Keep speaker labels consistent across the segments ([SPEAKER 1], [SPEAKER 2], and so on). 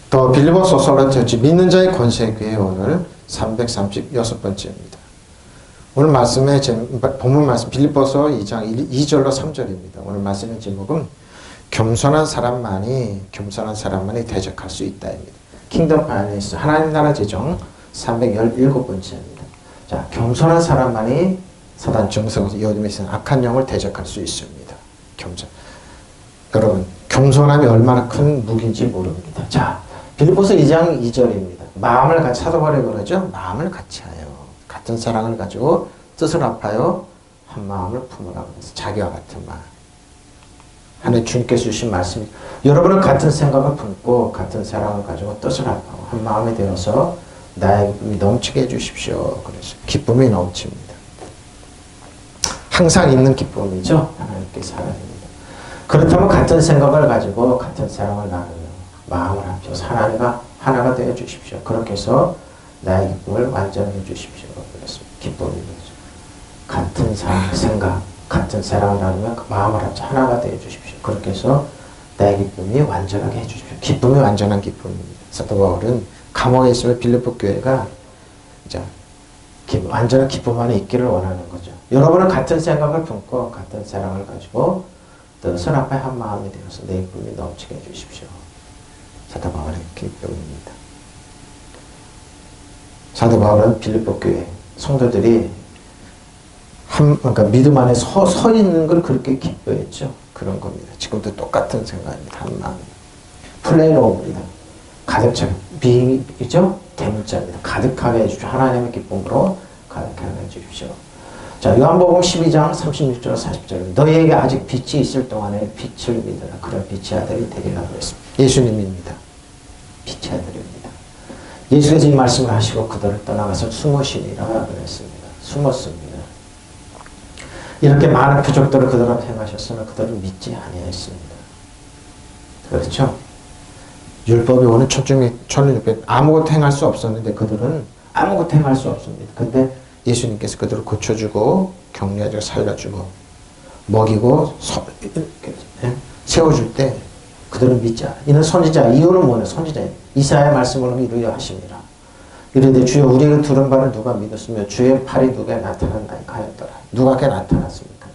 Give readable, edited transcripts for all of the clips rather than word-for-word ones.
[SPEAKER 1] 더 빌리버 소설러 처치 믿는 자의 권세교회 오늘 336번째입니다. 오늘 말씀의 본문 말씀 빌립보서 2장 2절로 3절입니다. 오늘 말씀의 제목은 겸손한 사람만이 대적할 수 있다입니다. 킹덤 파이낸스 하나님 나라 재정 317번째입니다. 자, 겸손한 사람만이 사단 정성에서 요즘에 악한 영을 대적할 수 있습니다. 여러분, 겸손함이 얼마나 큰 무기인지 모릅니다. 자, 빌립보서 2장 2절입니다. 마음을 같이 사도 바울이 그러죠. 마음을 같이 하여 같은 사랑을 가지고 뜻을 합하여 한 마음을 품으라 그래서 자기와 같은 마음. 하나님 주님께서 주신 말씀이 여러분은 같은 생각을 품고 같은 사랑을 가지고 뜻을 합하고 한 마음이 되어서 나의 기쁨이 넘치게 해주십시오. 그래서 기쁨이 넘칩니다. 항상 있는 기쁨이죠. 하나님께 사랑입니다. 그렇다면 같은 생각을 가지고 같은 사랑을 나누며 마음을 합쳐서 하나가 되어 주십시오. 그렇게 해서 나의 기쁨을 완전히 해주십시오. 그래서 기쁨입니다. 같은 생각, 같은 사랑을 나누며 그 마음을 합쳐 하나가 되어 주십시오. 그렇게 해서 나의 기쁨이 완전하게 해주십시오. 기쁨이 완전한 기쁨입니다. 사도 바울은 감옥에 있으면 빌립보 교회가 이제 완전한 기쁨 안에 있기를 원하는 거죠. 여러분은 같은 생각을 품고 같은 사랑을 가지고 뜻을 앞에 한 마음이 되어서 내 기쁨이 넘치게 해주십시오. 사도 바울의 기쁨입니다. 사도 바울은 빌립보 교회 성도들이 그러니까 믿음 안에 서 있는 걸 그렇게 기뻐했죠. 그런 겁니다. 지금도 똑같은 생각입니다. 한 마음. 플레이로우입니다. 가득 차 비이죠? 대문자입니다. 가득하게 해주십시오. 하나님의 기쁨으로 가득하게 해주십시오. 자, 요한복음 12장 36절 40절 너희에게 아직 빛이 있을 동안에 빛을 믿으라. 그런 빛의 아들이 되리라 그랬습니다. 예수님입니다. 빛의 아들입니다. 예수께서 이 말씀을 하시고 그들을 떠나가서 숨으시니라 그랬습니다. 숨었습니다. 이렇게 많은 표적들을 그들 앞에 행하셨으나 그들은 믿지 아니했습니다. 그렇죠? 율법이 오는 천륜 아무것도 행할 수 없었는데 그들은 아무것도 행할 수 없습니다. 근데 예수님께서 그들을 고쳐주고 격려해주고 살려주고 먹이고 세워줄 때 그들은 믿지 않아요. 이는 선지자, 이유는 뭐냐? 선지자예요. 이사야의 말씀을 이루려 하십니다. 이르되 주여 우리에게 들은 바를 누가 믿었으며 주의 팔이 누구에게 나타났나이까 하였더라. 누가에게 나타났습니까?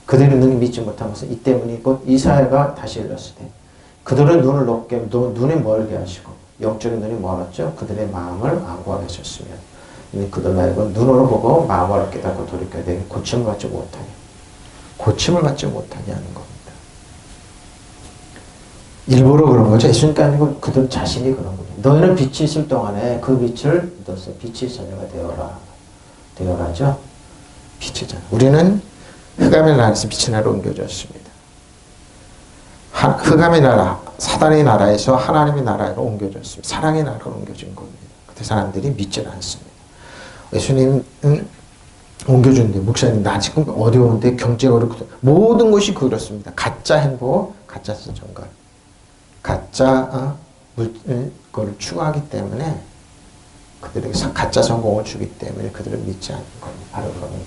[SPEAKER 1] 그들이 능히 믿지 못한 것은 이 때문이 곧 이사야가 다시 일렀을 때 그들은 눈을 높게 눈이 멀게 하시고 영적인 눈이 멀었죠. 그들의 마음을 안구하게 하셨으며 그들 말고 눈으로 보고 마음으로 깨닫고 돌이켜야 되니 고침을 받지 못하냐. 고침을 받지 못하냐는 겁니다. 일부러 그런 거죠. 예수님께 아니고 그들 자신이 그런 거죠. 너희는 빛이 있을 동안에 그 빛을 믿어서 빛의 자녀가 되어라죠. 빛의 자녀. 우리는 흑암의 나라에서 빛의 나라로 옮겨졌습니다. 흑암의 나라, 사단의 나라에서 하나님의 나라로 옮겨졌습니다. 사랑의 나라로 옮겨진 겁니다. 그때 사람들이 믿지는 않습니다. 예수님은 옮겨주는데 목사님 나 지금 어려운데 경제가 어렵고 모든 것이 그렇습니다. 가짜 행복, 가짜 정갈, 가짜 그걸 추구하기 때문에 그들에게 가짜 성공을 주기 때문에 그들을 믿지 않는 겁니다. 바로 그겁니다.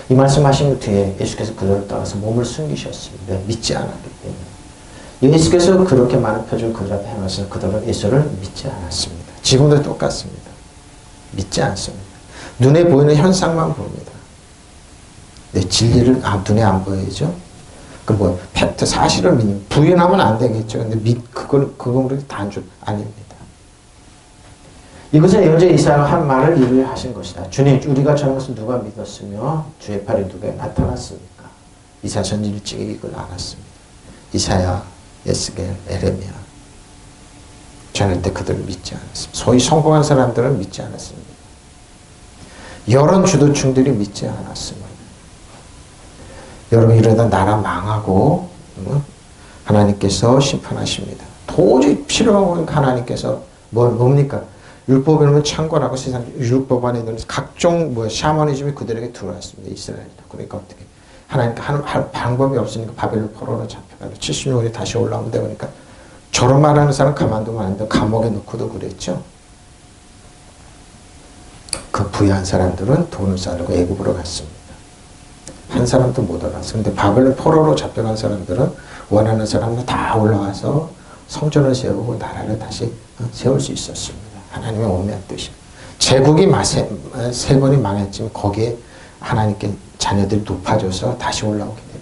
[SPEAKER 1] 이 말씀하신 뒤에 예수께서 그들을 따라서 몸을 숨기셨습니다. 믿지 않았기 때문에. 예수께서 그렇게 많은 표적을 그들 앞에 행하셔서 그들은 예수를 믿지 않았습니다. 지금도 똑같습니다. 믿지 않습니다. 눈에 보이는 현상만 봅니다. 내 진리를 눈에 안 보이죠? 그 팩트, 사실을 믿는, 부인하면 안 되겠죠. 근데 그건 단줄 아닙니다. 이것은 예언자 이사야가 한 말을 이루하신 것이다. 주님, 우리가 전한 것을 누가 믿었으며 주의 팔이 누구에 나타났습니까? 이사야 전일찍이 이걸 알았습니다. 이사야, 에스겔, 에레미야 전할 때 그들을 믿지 않았습니다. 소위 성공한 사람들은 믿지 않았습니다. 여론 주도층들이 믿지 않았습니다. 여러분 이러다 나라 망하고 하나님께서 심판하십니다. 도저히 필요하고 하나님께서 뭡니까? 율법에는 창궐하고 세상 율법 안에 있는 각종 샤머니즘이 그들에게 들어왔습니다. 이스라엘도. 그러니까 어떻게 하나님께 할 방법이 없으니까 바벨론 포로로 잡혀가지고 70년에 다시 올라오면 돼. 그러니까 저런 말하는 사람 가만두면 안 돼. 감옥에 넣고도 그랬죠. 그 부유한 사람들은 돈을 쌓으려고 애굽으로 갔습니다. 한 사람도 못 올라왔어요. 근데 바벨론 포로로 잡혀간 사람들은 원하는 사람은 다 올라와서 성전을 세우고 나라를 다시 세울 수 있었습니다. 하나님의 오묘한 뜻이. 제국이 세 번이 망했지만 거기에 하나님께 자녀들이 높아져서 다시 올라오게 됩니다.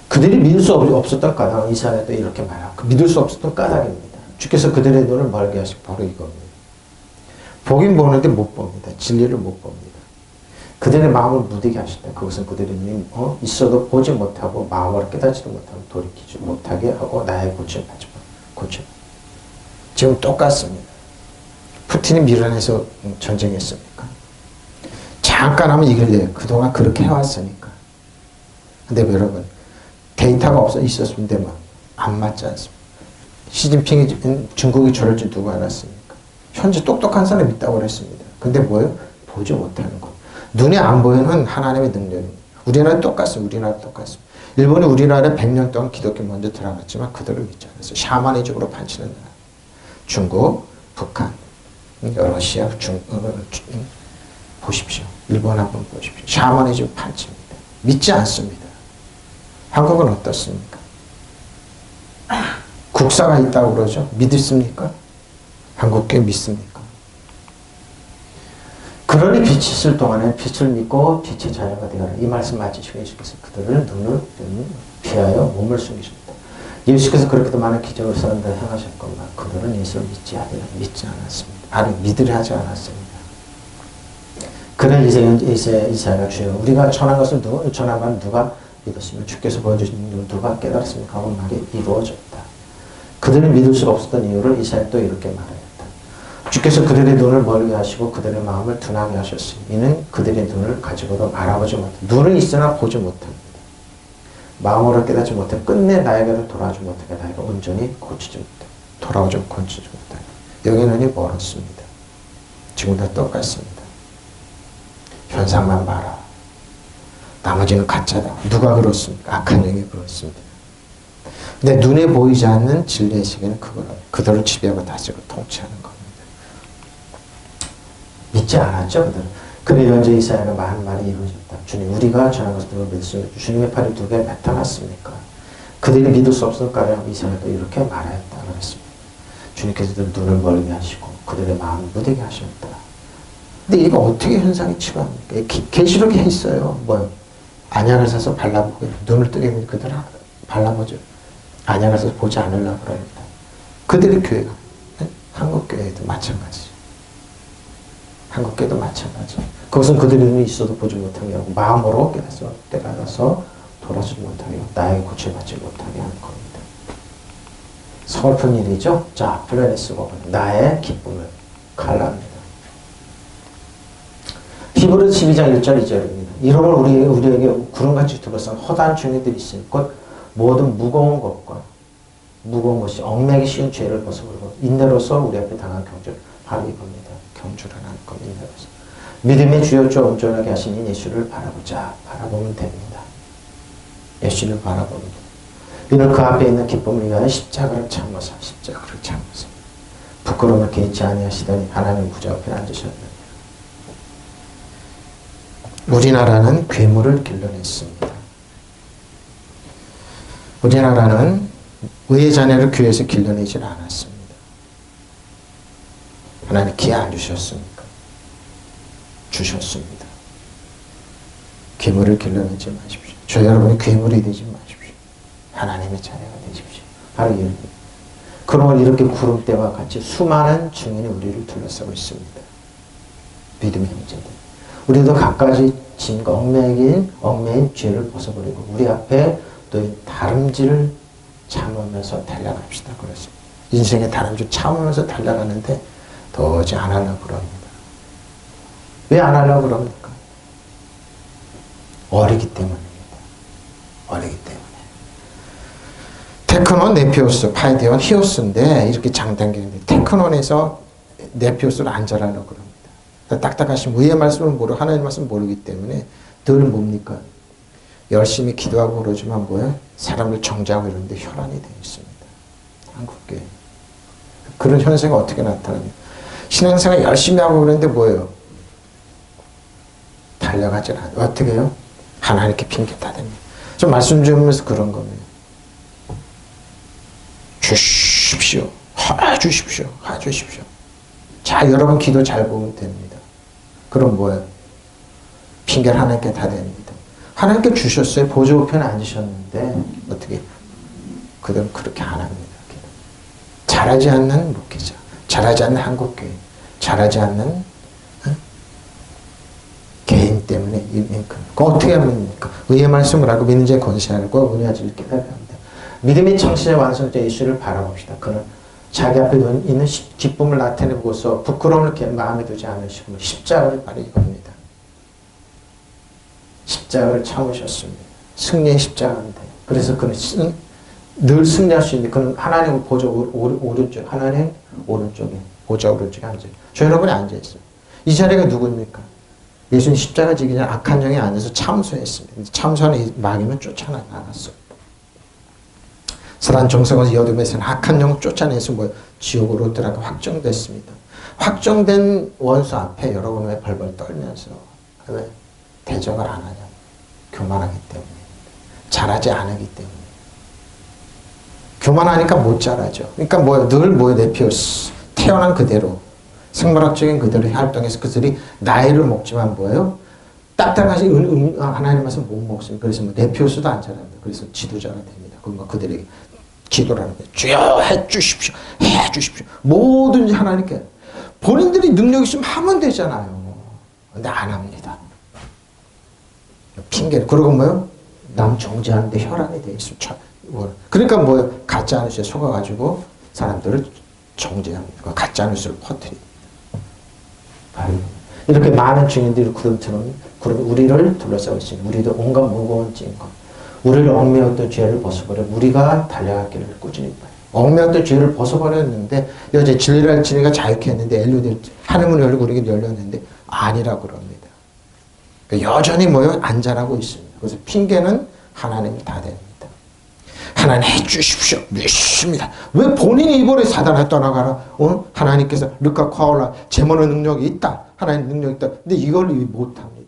[SPEAKER 1] 그들이 믿을 수 없었던 까닭, 이사야도 이렇게 말하고 믿을 수 없었던 까닭입니다. 주께서 그들의 눈을 멀게 하시고 바로 이겁니다. 보긴 보는데 못 봅니다. 진리를 못 봅니다. 그들의 마음을 무디게 하신다. 그것은 그들의 눈이 있어도 보지 못하고 마음으로 깨닫지도 못하고 돌이키지 못하게 하고 나의 고침을 받지 고침. 지금 똑같습니다. 푸틴이 밀어내서 전쟁했습니까? 잠깐 하면 이길래요. 그동안 그렇게 해왔으니까. 근데 여러분, 데이터가 있었으면 되면 안 맞지 않습니까? 시진핑이 중국이 저럴 줄 누가 알았습니까? 현재 똑똑한 사람이 있다고 그랬습니다. 근데 뭐예요? 보지 못하는 것. 눈에 안 보이는 하나님의 능력입니다. 우리나라 똑같습니다. 우리나라 똑같습니다. 일본이 우리나라에 100년 동안 기독교 먼저 들어갔지만 그들을 믿지 않았어요. 샤머니즘으로 판치는 나라. 중국, 북한, 러시아, 보십시오. 일본 한번 보십시오. 샤머니즘 판치입니다. 믿지 않습니다. 한국은 어떻습니까? 국사가 있다고 그러죠. 믿습니까? 한국교회 믿습니까? 그러니 빛이 있을 동안에 빛을 믿고 빛의 자녀가 되어라. 이 말씀 맞으시고 예수께서 그들을 눈을 피하여 몸을 숨기십니다. 예수께서 그렇게도 많은 기적을 사람들 행하셨건만 그들은 예수를 믿지 않았습니다. 아니 믿으려 하지 않았습니다. 그런 이사야가 주여 우리가 전한 것을 전한 누가 믿었으며 주께서 보여주신 것을 누가 깨달았습니까? 하고 말이 이루어졌다. 그들은 믿을 수가 없었던 이유를 이사야 또 이렇게 말하였다. 주께서 그들의 눈을 멀게 하시고 그들의 마음을 둔하게 하셨으니 이는 그들의 눈을 가지고도 알아보지 못한다. 눈은 있으나 보지 못합니다. 마음으로 깨닫지 못해 끝내 나에게로 돌아오지 못하게 나에게 온전히 고치지 못해 돌아오지 고치지 못하게 여기 눈이 멀었습니다. 지금도 똑같습니다. 현상만 봐라. 나머지는 가짜다. 누가 그렇습니까? 악한 영이 그렇습니다. 근데 눈에 보이지 않는 진리의 시계는 그들을 지배하고 다스리고 통치하는 겁니다. 믿지 않았죠, 그들은. 그래 현재 이사야가 많은 말이 이루어졌다. 주님, 우리가 전한 것을 믿으시며 주님의 팔이 두 개 나타났습니까? 그들이 믿을 수 없을 까닭 이사야도 이렇게 말하였다 그랬습니다. 주님께서 눈을 멀게 하시고 그들의 마음을 무디게 하셨다. 근데 이거 어떻게 현상이 치료합니까? 계시록에 있어요. 뭐요? 안약을 사서 발라보고 눈을 뜨게 되면 그들 발라보죠. 안약을 사서 보지 않으려고 그럽니다. 그들의 교회가 한국교회도 마찬가지. 한국교회도 마찬가지. 그것은 그들의 눈이 있어도 보지 못하게 하고 마음으로 깨달아서 돌아서지 못하게 하고 나에게 고쳐받지 못하게 하는 겁니다. 서글픈 일이죠. 자, 표현에 쓰고 나의 기쁨을 갈라합니다. 히브리 12장 1절 2절입니다. 이러면 우리에게 구름같이 두고선 허다한 중이들이 있으니 곧 모든 무거운 것이 얽매기 쉬운 죄를 벗어버리고 인내로서 우리 앞에 당한 경주를 바로 이겁니다. 경주를 하는 겁니다. 믿음의 주였죠. 온전하게 하신 이 예수를 바라보면 됩니다. 예수를 바라봅니다. 이는 그 앞에 있는 기쁨을 위하여 십자가를 참으사 부끄러움을 개의치 아니하시더니 하나님 구좌 앞에 앉으셨느니라. 우리나라는 괴물을 길러냈습니다. 우리나라는 의의 자녀를 교회에서 길러내질 않았습니다. 하나님 기회 안 주셨습니까? 주셨습니다. 괴물을 길러내지 마십시오. 저 여러분이 괴물이 되지 마십시오. 하나님의 자녀가 되십시오. 바로 이겁니다. 그러면 이렇게 구름대와 같이 수많은 증인이 우리를 둘러싸고 있습니다. 믿음의 형제들. 우리도 갖가지 짐과 얽매인 죄를 벗어버리고 우리 앞에 또 다름질을 참으면서 달려갑시다. 그렇습니다. 인생의 다름질 참으면서 달려가는데 도저히 안 하려고 그럽니다. 왜 안 하려고 그럽니까? 어리기 때문입니다. 어리기 때문에. 테크논, 네피오스, 파이디온, 히오스인데 이렇게 장단계인데 테크논에서 네피오스를 안 잘하려고 그럽니다. 딱딱하신 의의 말씀을 모르고 하나님의 말씀을 모르기 때문에 늘 뭡니까? 열심히 기도하고 그러지만 뭐예요? 사람을 정죄하고 이러는데 혈안이 되어 있습니다. 한국교회. 그런 현상이 어떻게 나타납니까? 신앙생활 열심히 하고 그러는데 뭐예요? 달려가질 않아요. 어떻게 해요? 하나님께 핑계 다 댑니다. 좀 말씀 주면서 그런 겁니다. 주십시오. 해주십시오. 해주십시오. 자, 여러분 기도 잘 보면 됩니다. 그럼 뭐예요? 핑계를 하나님께 다 됩니다. 하나님께 주셨어요. 보좌 우편에 앉으셨는데 어떻게 그들은 그렇게 안 합니다. 잘하지 않는 목회자, 잘하지 않는 한국교회, 잘하지 않는 개인 때문에 그 어떻게 하면 됩니까? 의의 말씀을 하고 믿는 자의 권세하고 은혜와 진리를 깨달아야 합니다. 믿음의 창시자 완성자 예수를 바라봅시다. 그는 자기 앞에 있는 기쁨을 나타내고서 부끄러움을 마음에 두지 않으시고 십자가를 바로 이겁니다. 십자가를 참으셨습니다. 승리의 십자가인데 그래서 그는 늘 승리할 수 있는 그는 하나님 보좌 오른쪽 하나님 오른쪽에 보좌 오른쪽에 앉아요. 저 여러분이 앉아있어요. 이 자리가 누구입니까? 예수님 십자가 지기 전에 악한 영이 앉아서 참소했습니다. 참소하는 마귀는 쫓아나갔어요. 사단 정성에서 여둠에서는 악한 영을 쫓아내서 지옥으로 들어가 확정됐습니다. 확정된 원수 앞에 여러분 왜 벌벌 떨면서 왜 대적을 안 하냐? 교만하기 때문에. 잘하지 않기 때문에. 교만하니까 못 잘하죠. 그러니까 늘 내피웠어. 태어난 그대로. 생물학적인 그대로 활동해서 그들이 나이를 먹지만 딱딱하신 하나님 말씀 못 먹습니다. 그래서 내피워서도 안 잘합니다. 그래서 지도자가 됩니다. 그들에게 기도를 하는데 주여 해주십시오. 해주십시오. 뭐든지 하나님께 본인들이 능력이 있으면 하면 되잖아요. 근데 안 합니다. 핑계를. 그리고 남 정죄하는데 혈안이 돼 있으면 그러니까 가짜 뉴스에 속아가지고 사람들을 정죄합니다. 가짜 뉴스를 퍼뜨립니다. 이렇게 많은 증인들이 구름처럼 우리를 둘러싸고 있습니다. 우리도 온갖 무거운 짐과 우리를 얽매였던 죄를 벗어버려 우리가 달려갈 길을 꾸준히 봐요. 얽매였던 죄를 벗어버렸는데 여제 진리를 진리가 자유케 했는데 하늘문이 열리고 우리에게 열렸는데 아니라고 그럽니다. 여전히 안 잘하고 있습니다. 그래서 핑계는 하나님이 다 됩니다. 하나님 해주십시오. 믿습니다. 왜 본인이 이번에 사단을 떠나가라? 하나님께서 르카 카올라 제모의 능력이 있다. 하나님 능력이 있다. 근데 이걸 못합니다.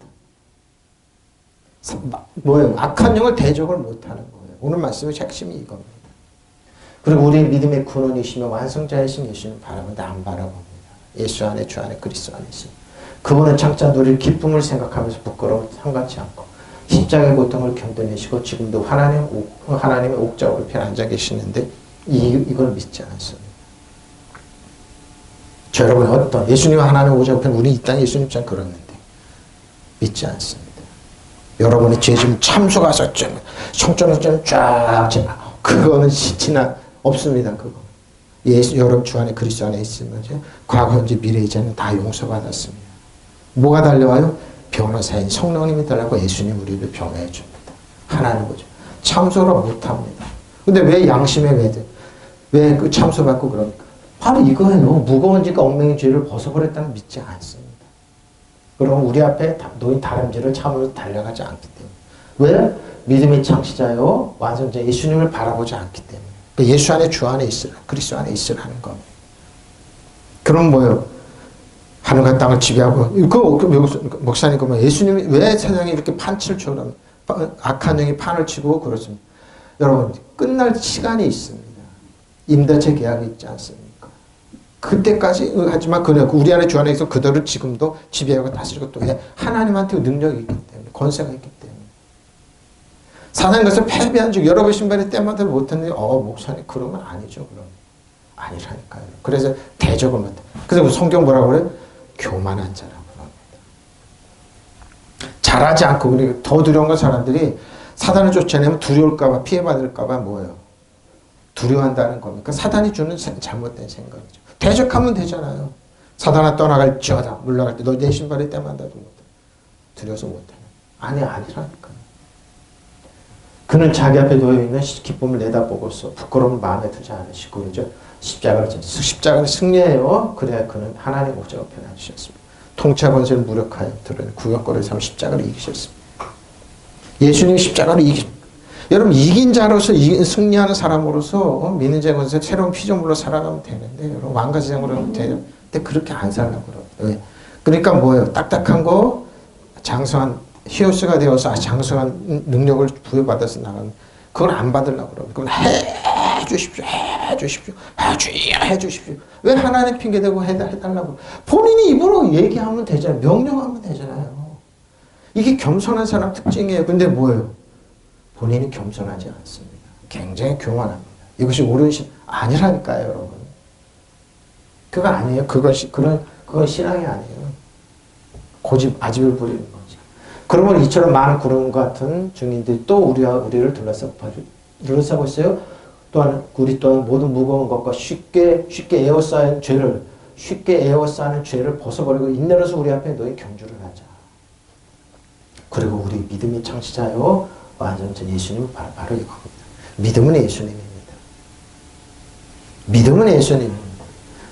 [SPEAKER 1] 악한 영을 대적을 못하는 거예요. 오늘 말씀의 핵심이 이겁니다. 그리고 우리의 믿음의 근원이시며 완성자이신 예수님 바라보는데 안 바라봅니다. 예수 안에 주 안에 그리스도 안에 있습니다. 그분은 장차 누릴 기쁨을 생각하면서 부끄러움 상관치 않고 십자가의 고통을 견뎌내시고 지금도 하나님의 옥좌 우편에 앉아 계시는데 이걸 믿지 않습니다. 저 여러분 예수님과 하나님의 옥좌 우편 우리 이 땅에 예수님 참 그랬는데 믿지 않습니다. 여러분의 죄 좀 참소가서 성전을 쫙 그거는 지나 없습니다. 그거 여러분 주 안에 그리스도 안에 있으면 과거 현재 미래 이제는 다 용서받았습니다. 뭐가 달려와요? 변호사인 성령님이 달라고 예수님 우리를 변호해 줍니다. 하나는 거죠. 참소를 못합니다. 근데 왜 양심의 왜 그 참소받고 그럽니까? 바로 이거예요. 무거운 죄가 엉망인 죄를 벗어버렸다는 믿지 않습니다. 그럼 우리 앞에 놓인 다름질을 참으로 달려가지 않기 때문에. 왜? 믿음의 창시자요 완성자 예수님을 바라보지 않기 때문에. 그러니까 예수 안에 주 안에 있으라 그리스도 안에 있으라는 겁니다. 그럼 뭐예요? 하늘과 땅을 지배하고 목사님 그러면 예수님이 왜 세상에 이렇게 판치를 쳐요? 악한 영이 판을 치고 그렇습니다. 여러분 끝날 시간이 있습니다. 임대차 계약이 있지 않습니까? 그때까지 하지만 우리 안에 주 안에 있어 그들을 지금도 지배하고 다스리고 또 하나님한테 능력이 있기 때문에 권세가 있기 때문에 사단이 것을 패배한 적 여러 번 신발이 때마다 못했는데 목사님 그러면 아니죠. 그럼 아니라니까요. 그래서 대적을 못해. 그래서 성경 뭐라고 그래요? 교만한 자라고 합니다. 잘하지 않고 우리 더 두려운 건 사람들이 사단을 쫓아내면 두려울까봐 피해받을까봐 뭐예요? 두려워한다는 겁니까? 사단이 주는 잘못된 생각이죠. 대적하면 되잖아요. 사단아 떠나갈지어다 물러갈 때 너 내 신발이 때만다도 못해. 두려워서 못해. 아니라니까요. 그는 자기 앞에 놓여있는 기쁨을 내다보고서 부끄러움을 마음에 두지 않으시고 그러죠. 십자가는 승리해요. 그래야 그는 하나님 목적을 편해주셨습니다. 통치 권세를 무력하여 드러낸 구역거리를 삼아 십자가를 이기셨습니다. 예수님이 십자가를 여러분 이긴 자로서 승리하는 사람으로서 믿는 자의 권세 새로운 피조물로 살아가면 되는데 여러분 왕가세상으로 하면 돼요. 근데 그렇게 안 살려고 그래요. 왜? 그러니까 뭐예요? 딱딱한 거 장성한 히오스가 되어서 장성한 능력을 부여받아서 나가는 그걸 안 받으려고 그러고 그건 해주십시오. 해주십시오. 해주십시오. 왜 하나님 핑계대고 해달라고. 본인이 입으로 얘기하면 되잖아요. 명령하면 되잖아요. 이게 겸손한 사람 특징이에요. 근데 뭐예요? 본인이 겸손하지 않습니다. 굉장히 교만합니다. 이것이 옳은 신 아니라니까요, 여러분. 그거 아니에요. 그건 신앙이 아니에요. 고집, 아집을 부리는 거지. 그러면 이처럼 많은 구름 같은 증인들이 또 우리를 둘러싸고 있어요. 또한 우리 또한 모든 무거운 것과 쉽게 에워싸는 죄를 벗어버리고 인내로서 우리 앞에 너희 경주를 하자. 그리고 우리 믿음의 창시자요 완전전 예수님은 바로 이겁니다. 믿음은 예수님입니다. 믿음은 예수님입니다.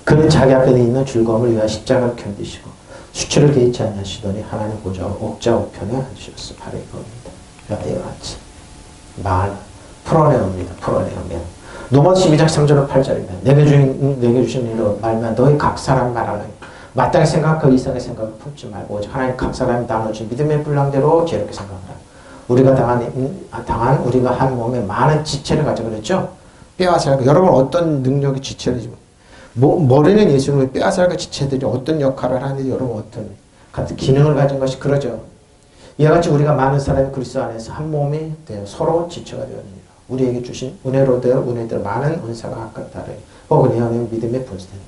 [SPEAKER 1] 그는 자기 앞에 있는 즐거움을 위하여 십자가를 견디시고 수치를 개의치 아니하시더니 하나님 보좌 옥좌 우편에 앉으셨어. 바로 이겁니다. 이와 같이 말 풀어내옵니다. 풀어내오면 로마서 12장 3절로 8절입니다. 내게 주신 일로 말면 너희 각 사람 말하라. 마땅히 생각하고 이상의 생각을 품지 말고 오직 하나님 각 사람이 나눠준 믿음의 분량대로 지혜롭게 생각하라. 우리가 당한 우리가 한 몸에 많은 지체를 가지고 그랬죠. 뼈와 살 여러분 어떤 능력이 지체를 머리는 예수님의 뼈와 살과 지체들이 어떤 역할을 하는지 여러분 어떤 같은 기능을 가진 것이 그러죠. 이와 같이 우리가 많은 사람이 그리스도 안에서 한 몸이 되어 서로 지체가 되었느니라. 우리에게 주신 은혜대로 많은 은사가 각각 다르니 혹은 예언의 믿음의 분수대로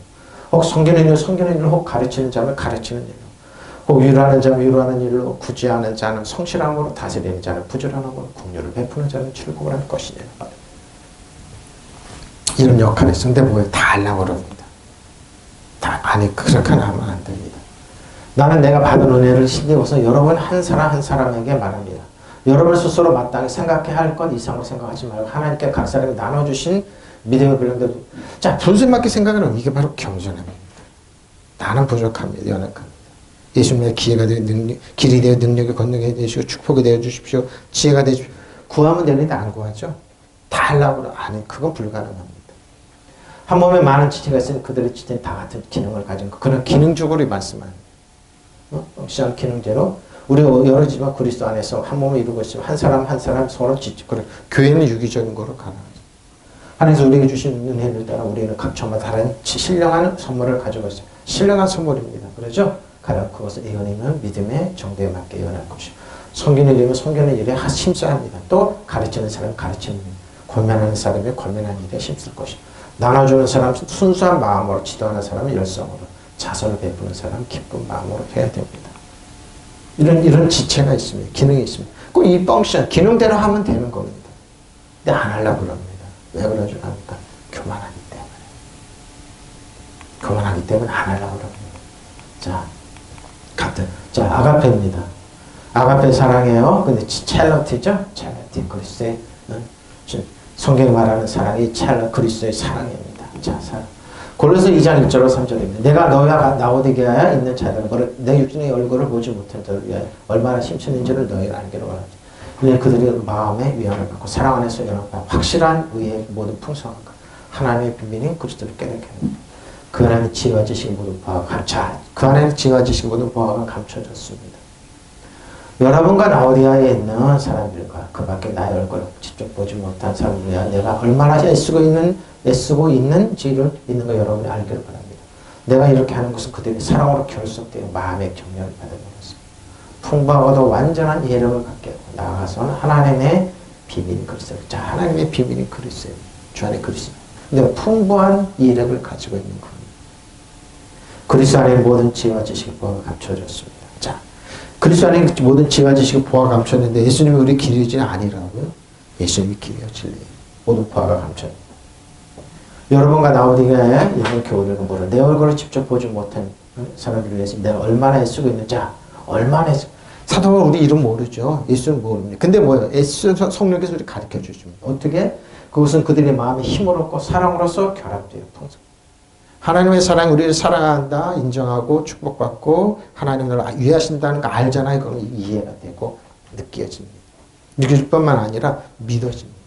[SPEAKER 1] 혹 섬기는 일로 혹 가르치는 자는 가르치는 일로 혹 위로하는 자는 위로하는 일로 구제하는 자는 성실함으로 다스리는 자는 부지런함으로 긍휼을 베푸는 자는 출복을 할 것이니라. 이런 역할이 있어. 근데 뭐예요? 다 하려고 그럽니다. 아니 그렇게 하면 안 됩니다. 나는 내가 받은 은혜를 힘입어서 여러분 한 사람에게 말합니다. 여러분 스스로 마땅히 생각해야 할 것 이상으로 생각하지 말고 하나님께 각 사람이 나눠주신 믿음의 분량대로 자 분수맞게 생각하는 이게 바로 겸손함입니다. 나는 부족합니다. 연약합니다. 예수님의 기회가 되어 길이 되어 능력이 건너게 되시고 축복이 되어 주십시오. 지혜가 되어 주십시오. 구하면 되는데 안 구하죠. 다 하려고 아니 그건 불가능합니다. 한 몸에 많은 지체가 있으니 그들의 지체는 다 같은 기능을 가진 것. 그런 기능적으로 말씀하는 시장 기능제로 우리가 여러지만 그리스도 안에서 한 몸을 이루고 있으면 한 사람 서로 지체. 그래 교회는 유기적인 거로 가능하죠. 하나님께서 우리에게 주신 은혜를 따라 우리는 각처마다 다른 신령한 선물을 가지고 있어요. 신령한 선물입니다. 그렇죠? 가령 그것을 예언이면 믿음의 정도에 맞게 예언할 것이고 섬기는 일이면 섬기는 일에 힘써야 합니다. 또 가르치는 사람은 가르치는 일, 권면하는 사람이 권면하는 일에 힘쓸 것이고 나눠주는 사람 순수한 마음으로 지도하는 사람은 열성으로 자선을 베푸는 사람은 기쁜 마음으로 해야 됩니다. 이런 지체가 있습니다. 기능이 있습니다. 꼭 이 펑션 기능대로 하면 되는 겁니다. 근데 안 하려고 그럽니다. 왜 그러죠? 하니까 교만하기 때문에. 교만하기 때문에 안 하려고 그럽니다. 자, 아가페입니다. 아가페 사랑해요. 근데 찰러티죠? 찰러티 그리스도의 성경이 말하는 사랑이 그리스도의 사랑입니다. 자, 사랑. 골로새 2장 1절로 3절입니다. 내가 너희와 라오디게아에 있는 자들은 내 육신의 얼굴을 보지 못한 자를 위하여 얼마나 힘쓰는지를 너희가 알기로 원하지. 그냥 그들이 마음의 위안을 받고 사랑 안에서 연합하고 확실한 의의 모든 풍성한 것 하나님의 비밀인 그리스도를 깨닫게 합니다. 그 안에는 지혜와 지식이 모두 그 안에는 지혜와 지식이 모두 보화가 감춰졌습니다. 여러분과 라오디아에 있는 사람들과 그 밖에 나의 얼굴을 직접 보지 못한 사람들이야 내가 얼마나 애쓰고 있는지를 있는 거 여러분이 알기를 바랍니다. 내가 이렇게 하는 것은 그들이 사랑으로 결속되어 마음의 격려를 받는 것입니다. 풍부하고도 완전한 이해력을 갖게 하고 나아가서는 하나님의 비밀인 그리스도. 자, 하나님의 비밀인 그리스도. 주 안에 그리스도. 근데 풍부한 이해력을 가지고 있는 겁니다. 그리스도 안에 모든 지혜와 지식이 보화가 감춰졌습니다. 자, 그리스도 안에 모든 지혜와 지식이 보화가 감춰졌는데 예수님이 우리 길이지 아니라고요? 예수님이 길이요 진리. 모든 보화가 감춰졌습니다. 여러분과 나오디게아에 이런 교훈을 공부를 내 얼굴을 직접 보지 못한 사람들을 위해서 내가 얼마나 애쓰고 있는지 얼마나 애쓰고 사도가 우리 이름 모르죠. 예수는 모릅니다. 근데 뭐예요? 예수 성령께서 우리 가르쳐 주십니다. 어떻게? 그것은 그들의 마음에 힘을 얻고 사랑으로서 결합돼요. 통상. 하나님의 사랑이 우리를 사랑한다, 인정하고 축복받고 하나님을 위하신다는 거 알잖아요. 그럼 이해가 되고 느껴집니다. 느껴질 뿐만 아니라 믿어집니다.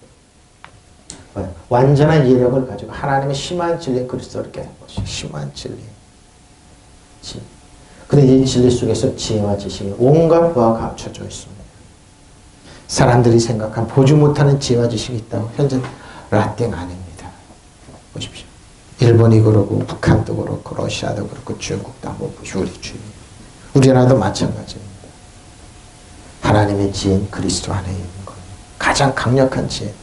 [SPEAKER 1] 완전한 이해력을 가지고 하나님의 심한 진리의 그리스도를 깨닫는 것이 심한 진리. 근데 이 진리 속에서 지혜와 지식이 온갖 부하가 감춰져 있습니다. 사람들이 생각한 보지 못하는 지혜와 지식이 있다고 현재 라땡 아닙니다. 일본이 그러고 북한도 그렇고 러시아도 그렇고 중국도 한번 보시오. 우리나라도 마찬가지입니다. 하나님의 지혜는 그리스도 안에 있는 겁니다. 가장 강력한 지혜.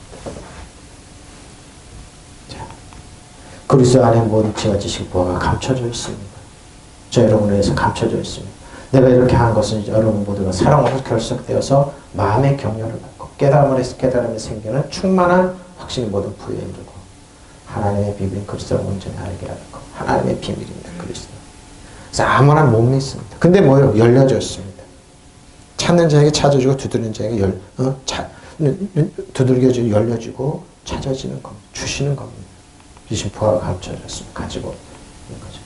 [SPEAKER 1] 자, 그리스도 안에 모든 지혜와 지식 부하가 감춰져 있습니다. 저 여러분을 위해서 감춰져 있습니다. 내가 이렇게 한 것은 여러분 모두가 사랑으로 결석되어서 마음의 격려를 받고 깨달음에 생기는 충만한 확신이 모든 부에 이르고 하나님의 비밀인 그리스도를 온전히 알게 하고 하나님의 비밀입니다. 그리스도. 그래서 아무나 못 믿습니다. 근데 뭐요? 열려졌습니다. 찾는 자에게 찾아주고 두드리는 자에게 두들겨지고 열려지고 찾아지는 겁니다. 주시는 겁니다. 주신 부하가 감춰졌습니다. 가지고 있는 거죠.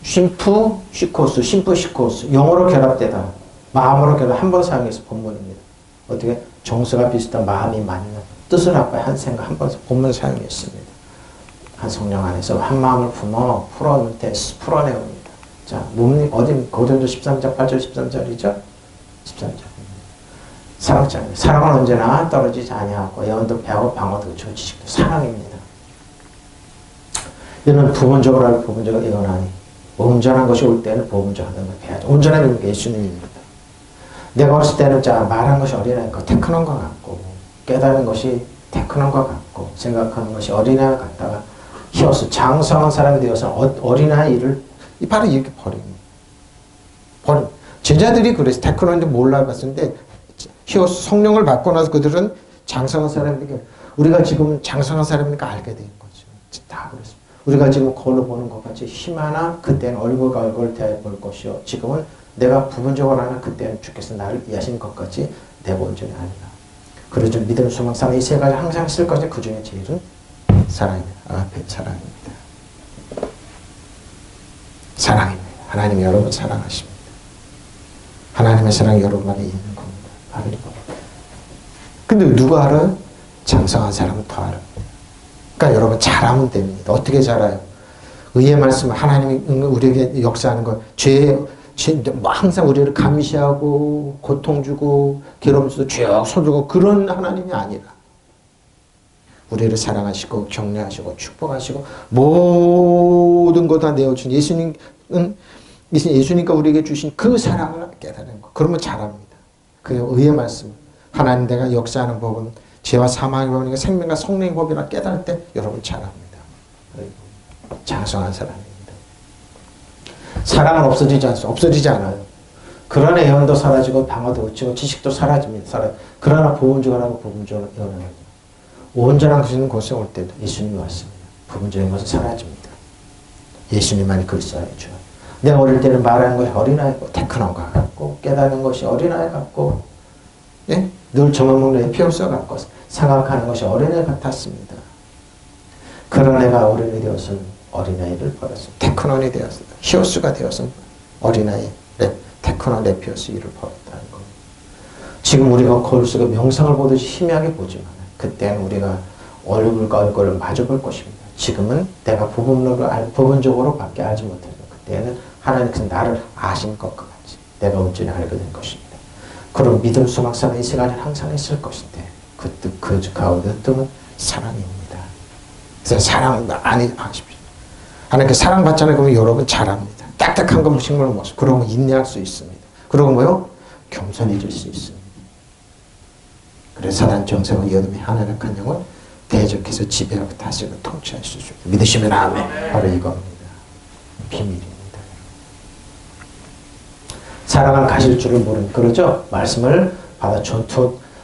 [SPEAKER 1] 심프 시코스 영어로 결합되다 마음으로 결합 한 번 사용해서 본문입니다. 어떻게 정서가 비슷한 마음이 맞는 뜻을 합하여 한 생각 한 번 본문 사용했습니다. 한 성령 안에서 한 마음을 풀어내옵니다. 자, 어디 고린도 13장 8절 13절이죠? 13절. 사랑장입니다. 사랑은 언제나 떨어지지 아니하고 예언도 배하고 방어도 그치고 지식도 사랑입니다. 이는 부분적으로 알고 부분적으로 예언하니 온전한 것이 올 때는 부분적하다는 걸 배워야죠. 온전한 게 예수님입니다. 내가 어렸을 때는 말한 것이 어린아이가 테크노인 것 같고 깨달은 것이 테크노인 것 같고 생각하는 것이 어린아이 같다가 히어스 장성한 사람이 되어서 어린아이 일을 바로 이렇게 버립니다. 제자들이 그래서 테크노인데 몰라봤는데 히어스 성령을 받고 나서 그들은 장성한 사람이니까 우리가 지금 장성한 사람이니까 알게 된 거죠. 다 그랬습니다. 우리가 지금 거울로 보는 것 같이 힘하나 그때는 얼굴과 얼굴을 대해 볼 것이요. 지금은 내가 부분적으로 하나 그때는 주께서 나를 이해하신 것 같이 내가 온전히 아니라. 그래서 믿음, 소망, 사랑 이 세 가지 항상 쓸 것이 그 중에 제일은 사랑입니다. 앞에 사랑입니다. 사랑입니다. 하나님이 여러분 사랑하십니다. 하나님의 사랑이 여러분 안에 있는 겁니다. 바로 이겁니다. 근데 누가 알아요? 장성한 사람은 더 알아요. 그러니까 여러분 잘하면 됩니다. 어떻게 잘해요? 의의 말씀 하나님이 우리에게 역사하는 것 항상 우리를 감시하고 고통 주고 괴로움에서도 쭉 서두고 그런 하나님이 아니라 우리를 사랑하시고 격려하시고 축복하시고 모든 것 다 내어준 예수님과 우리에게 주신 그 사랑을 깨달은 것. 그러면 잘합니다. 그게 의의 말씀. 하나님 내가 역사하는 법은 죄와 사망의 법이니까 생명과 성령의 법이라 깨달을 때 여러분 잘합니다. 장성한 사람입니다. 사랑은 없어지지 않아요. 그러나 예언도 사라지고 방어도 그치고 지식도 사라집니다. 그러나 부분적으로 하고 부분적으로 예언하는 온전한 것이 있는 곳에 올 때도 예수님이 왔습니다. 부분적인 것은 사라집니다. 예수님만이 그리스도이죠. 내가 어릴 때는 말하는 것이 어린아이고 테크노가 같고 깨닫는 것이 어린아이 같고 예? 늘 정황먹는 에피오스 같고 생각하는 것이 어린아이 같았습니다. 그런 애가 어린이 되어서 어린아이를 버렸습니다. 테크논이 되었습니다. 히오스가 되어서 어린아이 테크논 에피오스 일을 버렸다는 겁니다. 지금 우리가 거울 속에 명상을 보듯이 희미하게 보지만 그때는 우리가 얼굴과 얼굴을 마주볼 것입니다. 지금은 내가 부분적으로 밖에 알지 못해요. 그때는 하나님께서 나를 아신 것과 같이 내가 온전히 알게 된 것입니다. 그럼 믿음, 소망, 사랑 이 세 가지는 항상 있을 것인데 그 가운데 뜻은 사랑입니다. 그래서 사랑 많이 하십시오. 하나님께 사랑받잖아요. 그러면 여러분 잘합니다. 딱딱한 건 식물을 먹어. 그러면 인내할 수 있습니다. 그러고 뭐요? 겸손해질 수 있습니다. 그래서 사단 정세와 여름의 하나락한 영을 대적해서 지배하고 다스리고 통치할 수 있습니다. 믿으시면 아멘. 바로 이겁니다. 비밀입니다. 사랑을 가실 줄을 모르는 그러죠? 말씀을 받아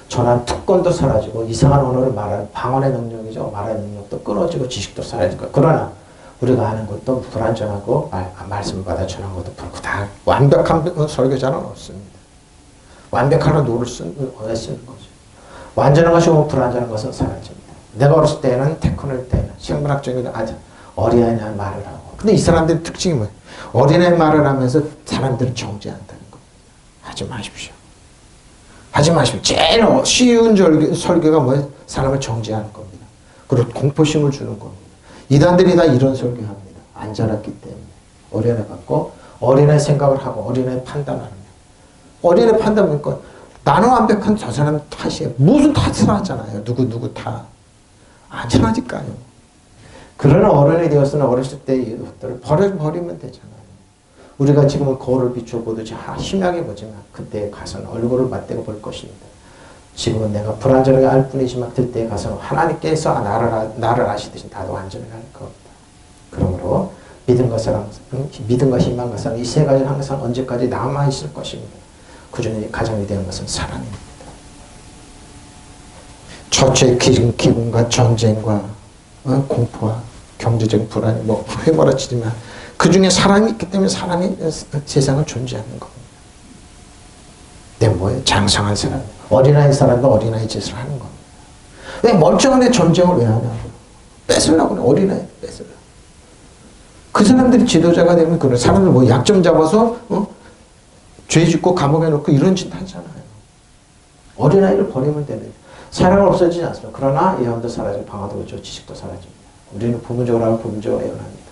[SPEAKER 1] 전한 특권도 사라지고 이상한 언어를 말하는 방언의 능력이죠. 말하는 능력도 끊어지고 지식도 사라지고 그러나 우리가 하는 것도 불완전하고 말씀을 받아 전한 것도 불고 다 완벽한 설교자는 없습니다. 완벽한 노를 쓰는 거죠. 완전한 것이 오면 불완전한 것은 사라집니다. 내가 어렸을 때는 테크놀 때는 생물학적인 어린아이나 말을 하고 근데 이 사람들의 특징이 뭐예요? 어린아이 말을 하면서 사람들을 정죄한다는 겁니다. 하지 마십시오. 하지 마십시오. 제일 쉬운 설교가 뭐예요? 사람을 정죄하는 겁니다. 그리고 공포심을 주는 겁니다. 이단들이 다 이런 설교합니다. 안 자랐기 때문에. 어린아이 갖고 어린아이 생각을 하고 어린아이 판단하는 거예요. 어린아이 판단하니까 나는 완벽한 저 사람 탓이에요. 무슨 탓을 하잖아요. 누구 탓. 안전하니까요. 그러나 어른이 되었으나 어렸을 때의 것들을 버리면 되잖아요. 우리가 지금은 거울을 비추어 보듯이 희미하게 보지만 그때에 가서는 얼굴을 맞대고 볼 것입니다. 지금은 내가 불완전하게 알 뿐이지만 그때에 가서는 하나님께서 나를 아시듯이 나도 안전하게 할 겁니다. 그러므로 믿음과 사랑, 믿음과 희망과 사랑 이 세 가지는 항상 언제까지 남아있을 것입니다. 그 중에 가장 위대한 것은 사랑입니다. 처처의 기근과 전쟁과 공포와 경제적인 불안이 휘몰아치지만 그 중에 사랑이 있기 때문에 사람이 세상을 존재하는 겁니다. 내 뭐예요? 장성한 사람. 어린아이 사람도 어린아이 짓을 하는 겁니다. 왜 멀쩡한 애 전쟁을 왜 하냐고. 뺏으려고 그래. 어린아이 뺏으려고. 그 사람들이 지도자가 되면 그런 사람들 뭐 약점 잡아서 죄 짓고 감옥에 넣고 이런 짓 하잖아요. 어린아이를 버리면 되는 사랑은 없어지지 않습니다. 그러나 예언도 사라지고 방화도 그렇죠. 지식도 사라집니다. 우리는 부분적으로 하고 부분적으로 예언합니다.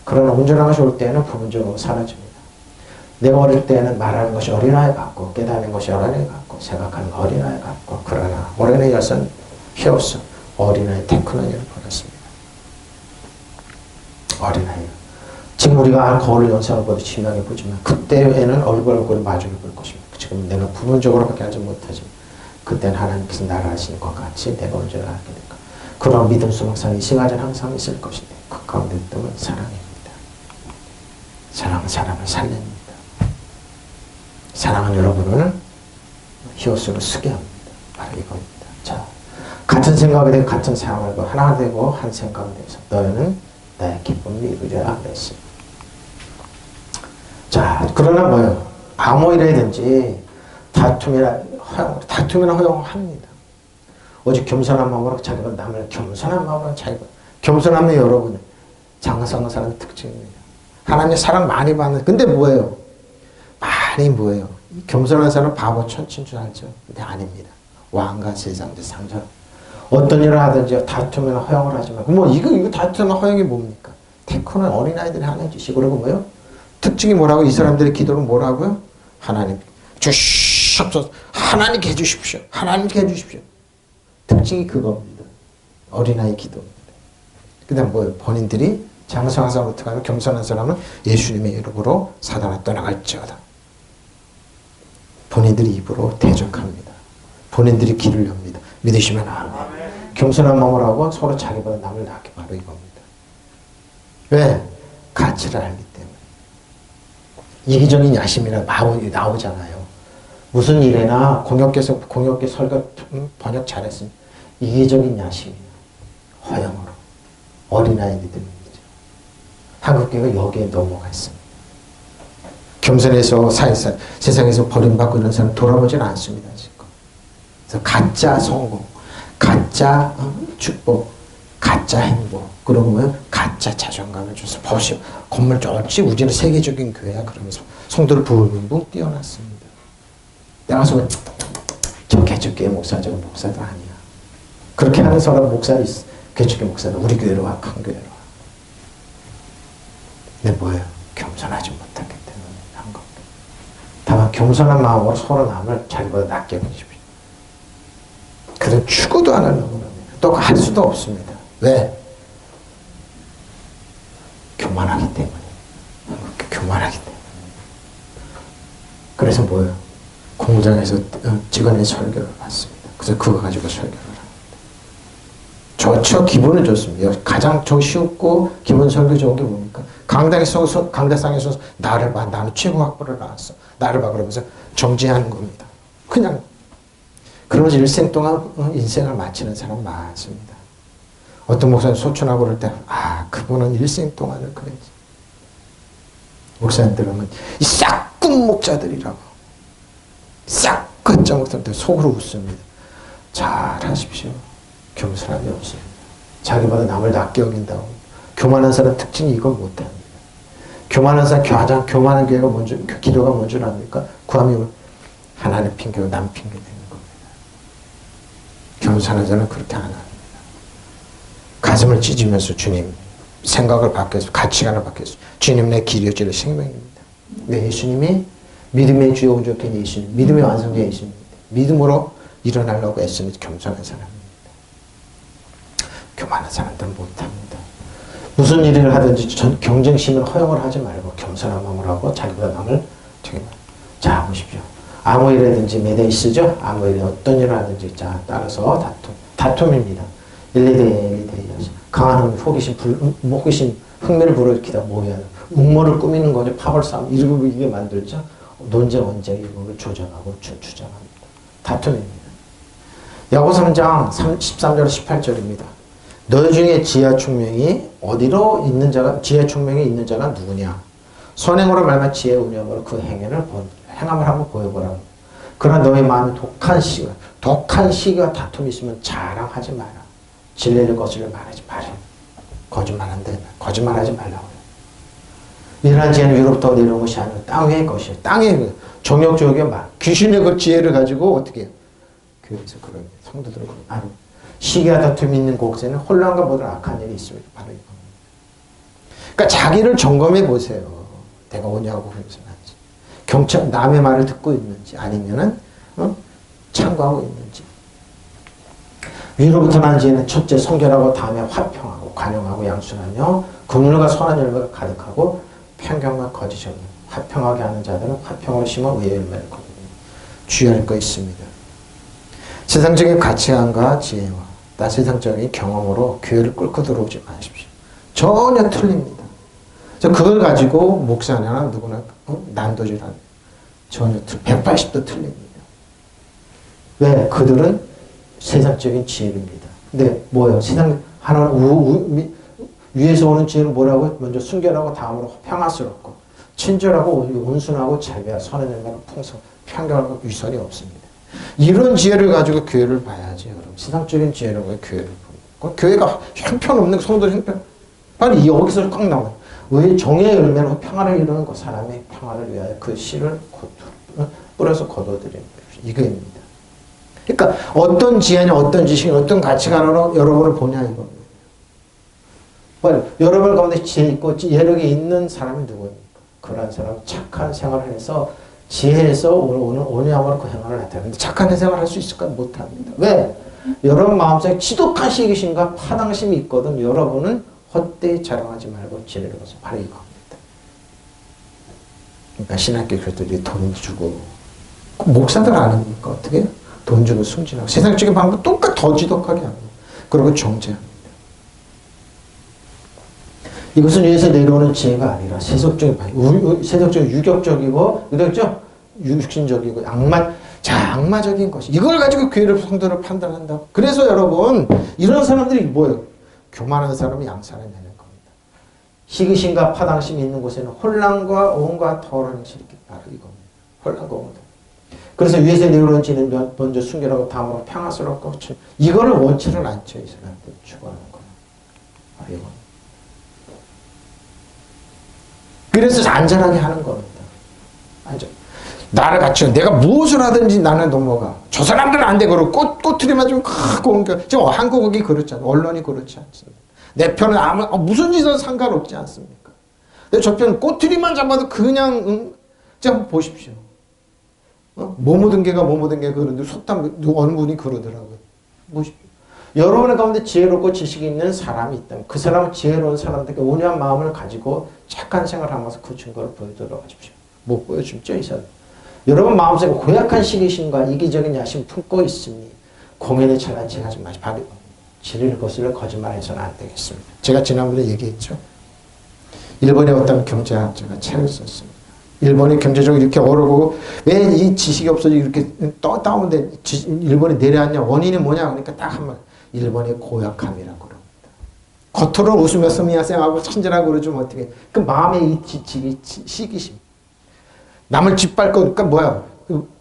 [SPEAKER 1] 그러나 온전한 것이 올 때는 부분적으로 사라집니다. 내가 어릴 때는 말하는 것이 어린아이 같고 깨닫는 것이 어린아이 같고 생각하는 거 어린아이 같고 그러나 어린아이 여선 히옵스 어린아이 테크노니를 버렸습니다. 어린아이 지금 우리가 거울을 연상을 보듯 심하게 보지만 그때에는 얼굴을 마주해 볼 것입니다. 지금 내가 부분적으로밖에 알지 못하지만 그때는 하나님께서 나를 아시는 것 같이 내가 온전을 알게 될까. 그런 믿음 소망상이 이 시간은 항상 있을 것인데 그 가운데 있던 사랑입니다. 사랑은 사람을 살립니다. 사랑은 여러분을 히오스로 쓰게 합니다. 바로 이겁니다. 자, 같은 생각이 되고 같은 사랑을 하고 하나 되고 한 생각이 돼서 너희는 나의 기쁨을 이루리라 그랬습니다. 자, 그러나 뭐예요? 아무 일이든지 다툼이나 허용을 합니다. 오직 겸손한 마음으로 자기가 남을 겸손한 마음으로 자기가 겸손하면 여러분 장성한 사람의 특징입니다. 하나님의 사랑 많이 받는 근데 뭐예요? 많이 뭐예요? 겸손한 사람은 바보 천치인 줄 알죠? 근데 아닙니다. 왕과 세상의 상처럼 어떤 일을 하든지 다투면 허용을 하지만 이거 다투면 허용이 뭡니까? 테크는 어린아이들이 하는 짓이 그리고 뭐예요? 특징이 뭐라고? 이 사람들의 기도는 뭐라고요? 하나님 주시옵소서 하나님께 해주십시오. 하나님께 해주십시오. 특징이 그겁니다. 어린아이 기도입니다. 그 다음 뭐예요? 본인들이 장성한 사람은 어떻게 하면 겸손한 사람은 예수님의 이름으로 사단아 떠나갈지어다. 본인들이 입으로 대적합니다. 본인들이 길을 엽니다. 믿으시면 아멘. 겸손한 마음을 하고 서로 자기보다 남을 낫게 바로 이겁니다. 왜? 가치를 알기 때문에. 이기적인 야심이나 마음이 나오잖아요. 무슨 일에나 공역계 설교 번역 잘했습니다. 이기적인 야심이나 허영으로 어린아이들입니다. 한국교회가 여기에 넘어가 있습니다. 겸손해서 세상에서 버림받고 이런 사람 돌아보지는 않습니다. 지금. 그래서 가짜 성공, 가짜 축복, 가짜 행복, 그리고 뭐요? 가짜 자존감을 줘서 보시오. 건물 좋지 우리는 세계적인 교회야. 그러면서 성도를 붕붕 띄워놨습니다. 내가 가서 저 개척교회 목사죠. 목사도 아니야. 그렇게 하는 사람 목사도 있어. 개척교회 목사도 우리 교회로 와. 큰 교회로 와. 근데 뭐예요? 겸손하지 못했기 때문에 한 겁니다. 다만 겸손한 마음으로 서로 남을 자기보다 낮게 보십시오. 그런 추구도 안 하려고 합니다. 또 할 수도 없습니다. 왜? 교만하기 때문에. 교만하기 때문에. 그래서 뭐예요? 공장에서 직원의 설교를 받습니다. 그래서 그거 가지고 설교를 합니다. 좋죠. 기분은 좋습니다. 가장 쉽고 기분 설교 좋은 게 뭡니까? 강대상에서 나를 봐. 나는 최고 학벌을 나왔어. 나를 봐. 그러면서 정지하는 겁니다. 그냥. 그러면서 일생 동안 인생을 마치는 사람 많습니다. 어떤 목사님 소천하고 그럴 때, 그분은 일생 동안을 그랬지. 목사님들은 이 싹군 목자들이라고. 싹군 목사님들 속으로 웃습니다. 잘 하십시오. 겸손함이 없습니다. 자기보다 남을 낮게 여긴다고. 교만한 사람 특징이 이걸 못합니다. 교만한 사람, 가장 교만한 기도가 뭔 줄 압니까? 구하면 하나님 핑계고 남 핑계 되는 겁니다. 겸손한 자는 그렇게 안 합니다. 가슴을 찢으면서 주님 생각을 바뀌어서 가치관을 바뀌어서 주님 내 길이어질 생명입니다. 네, 예수님이 믿음의 주요 온전한 예수님, 믿음의 완성자 예수님입니다. 믿음으로 일어나려고 애쓰는 겸손한 사람입니다. 교만한 사람들은 못합니다. 무슨 일을 하든지 경쟁심을 허용을 하지 말고 겸손한 마음을 하고 자기보다 남을 자 보십시오. 아무 일이든지 매대 쓰죠. 아무 일 어떤 일을 하든지 자 따라서 다툼입니다. 1, 2대1 강한 호기심 흥미를 불러일으키다 뭐야 음모를 꾸미는 거죠. 파벌 싸움 이러고 이게 만들죠. 논쟁 원쟁 이걸 조장하고 주장합니다. 다툼입니다. 야고보서 3장 13절 18절입니다. 너희 중에 지혜와 총명이 어디로 있는 자가 지혜와 총명이 있는 자가 누구냐? 선행으로 말만 지혜 운영으로 그 행함을 한번 보여보라. 그러나 너희 마음에 독한 시기와 다툼이 있으면 자랑하지 마라. 진리를 거슬려 말하지 마라. 거짓말하지 말라고요. 이러한 지혜는 위로부터 내려온 것이 아니고 땅 위의 것이에요. 땅의 정욕적의 말, 귀신의 그 지혜를 가지고 어떻게 해요? 교회에서 그런 성도들은 아니 시기와 다툼이 있는 곳에는 혼란과 모든 악한 일이 있습니다. 바로 이겁니다. 그러니까 자기를 점검해 보세요. 내가 오냐고 그러면서 남의 말을 듣고 있는지 아니면은 참고하고 있는지. 위로부터 난 지혜는 첫째 성결하고 다음에 화평하고 관용하고 양순하며 긍휼과 선한 열매가 가득하고 편견과 거짓이 없는 화평하게 하는 자들은 화평으로 심어 의의 열매를 거두니 주의할 거 있습니다. 세상적인 가치관과 지혜와 나 세상적인 경험으로 교회를 끌고 들어오지 마십시오. 전혀 틀립니다. 그걸 가지고 목사나 누구나 난도질하는 전혀 180도 틀립니다. 왜? 그들은 세상적인 지혜입니다. 근데 뭐예요? 세상 하나는 위에서 오는 지혜는 뭐라고? 먼저 순결하고 다음으로 평화스럽고 친절하고 온순하고 자비와 선한 열매는 풍성 편견하고 위선이 없습니다. 이런 지혜를 가지고 교회를 봐야지 여러분. 세상적인 지혜를 가지고 교회를 보고 교회가 형편없는 성도들 형편 아니 여기서 꽉 나와요. 왜 정의의 열매는 평화를 이루는 것 사람의 평화를 위하여 그 씨를 뿌려서 거둬들이는 거예요. 이거입니다. 그러니까 어떤 지혜냐 어떤 지식이 어떤 가치관으로 여러분을 보냐 이겁니다. 여러분 가운데 지혜 있고 예력이 있는 사람이 누구입니까? 그런 사람은 착한 생활을 해서 지혜에서 오늘 온유함으로 그 행함을 나타내는데 착한 생활을 할 수 있을까? 못합니다. 왜? 여러분 마음속에 지독한 시기심과 파당심이 있거든. 여러분은 헛되이 자랑하지 말고 지혜를 얻어서 바로 이겁니다. 그러니까 신학교 교회들이 돈 주고 목사들 아닙니까? 어떻게 해요? 돈 주고 승진하고 세상적인 방법 똑같이 더 지독하게 합니다. 그리고 정죄합니다. 이것은 위에서 내려오는 지혜가 아니라 세속적인 유격적이고 그렇죠? 육신적이고 악마적인 것이 이걸 가지고 교회를 성도를 판단한다고. 그래서 여러분 이런 사람들이 뭐예요? 교만한 사람이 양산을 내는 겁니다. 시기심과 파당심이 있는 곳에는 혼란과 온갖 더러운 것이 이렇게 바로 이겁니다. 혼란과 온갖. 그래서 위에서 내려오는 지혜는 먼저 순결하고 다음으로 평화스럽고 이거를 원치를 않죠. 이 사람들 추구하는 거예요. 바로 이겁니다. 그래서 안전하게 하는 겁니다. 안전. 나를 갖추는 내가 무엇을 하든지 나는 넘어가. 저 사람들은 안 돼. 그러고 꼬투리만 좀 크고 옮겨. 지금 한국이 그렇잖아요. 언론이 그렇지 않습니다. 내 편은 무슨 짓은 상관없지 않습니까? 근데 저 편은 꼬투리만 잡아도 그냥 자 보십시오. 뭐 묻은 개가 그러는데 속담 어느 분이 그러더라고요. 보십시오. 여러분의 가운데 지혜롭고 지식이 있는 사람이 있다면 그 사람은 지혜로운 사람들에게 온유한 마음을 가지고 착한 생활을 하면서 그 증거를 보여드려 가십시오. 못 보여줍죠, 이 사람. 여러분 마음속에 고약한 시기심과 이기적인 야심 품고 있으니 공연에 찬란 지하지 마시고 바로 진리를 거슬러 거짓말해서는 안 되겠습니다. 제가 지난번에 얘기했죠. 일본의 어떤 경제학자가 책을 썼습니다. 일본이 경제적으로 이렇게 어려고 왜 이 지식이 없어지고 이렇게 다운돼 일본이 내려앉냐 원인이 뭐냐 그러니까 딱 한 말 일본의 고약함이라고 그럽니다. 겉으로는 웃으면서 미야생하고 친절하고 그러지만 어떻게 그 마음의 이 지식이 시기심 남을 짓밟고 그러니까 뭐야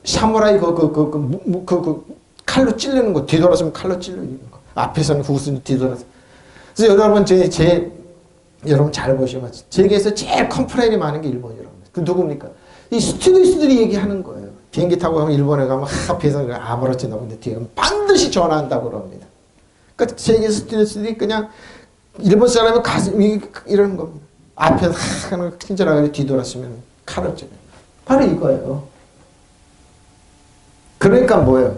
[SPEAKER 1] 사무라이 칼로 찔르는 거 뒤돌아서면 칼로 찔르는 거 앞에서는 웃으면 뒤돌아서 그래서 여러분 여러분 잘 보시면 세계에서 제일 컴플레인이 많은 게 일본이라고 합니다. 그 누굽니까? 이 스튜디오스들이 얘기하는 거예요. 비행기 타고 가면 일본에 가면 앞에서 아무렇지 나오는데 뒤에 가면 반드시 전화한다고 그럽니다. 그러니까 세계 스튜디오스들이 그냥 일본 사람의 가슴이 이러는 겁니다. 앞에서 하는 친절하게 뒤돌았으면 칼을 찔러요. 바로 이거예요. 그러니까 뭐예요?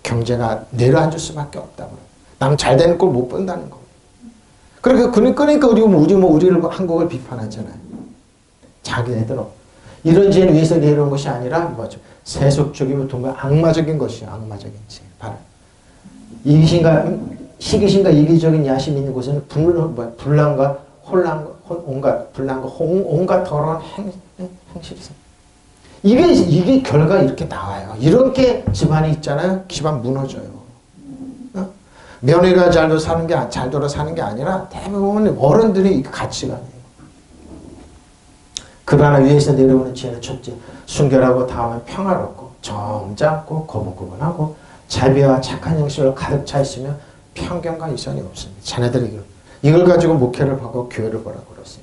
[SPEAKER 1] 경제가 내려앉을 수밖에 없다고. 남 잘 되는 걸 못 본다는 겁니다. 그러니까 우리를 한국을 비판하잖아요. 자기네들은 이런 지혜는 위에서 내려온 것이 아니라 뭐죠? 세속적이고 동물 악마적인 것이요. 악마적인 지혜. 바로 시기심과 이기적인 야심 있는 곳에는 분란과 혼란과 온갖 더러운 행실이 있어요. 이게 결과 이렇게 나와요. 이렇게 집안이 있잖아요. 집안 무너져요. 며느리가 잘 돌아 사는 게 아니라 대부분 어른들이 가치관이에요. 그러나 위에서 내려오는 지혜는 첫째, 순결하고 다음은 평화롭고 점잖고 거북거북하고 자비와 착한 형식으로 가득 차 있으며 편견과 이선이 없습니다. 자네들이 이걸 가지고 목회를 하고 교회를 보라고 그랬어요.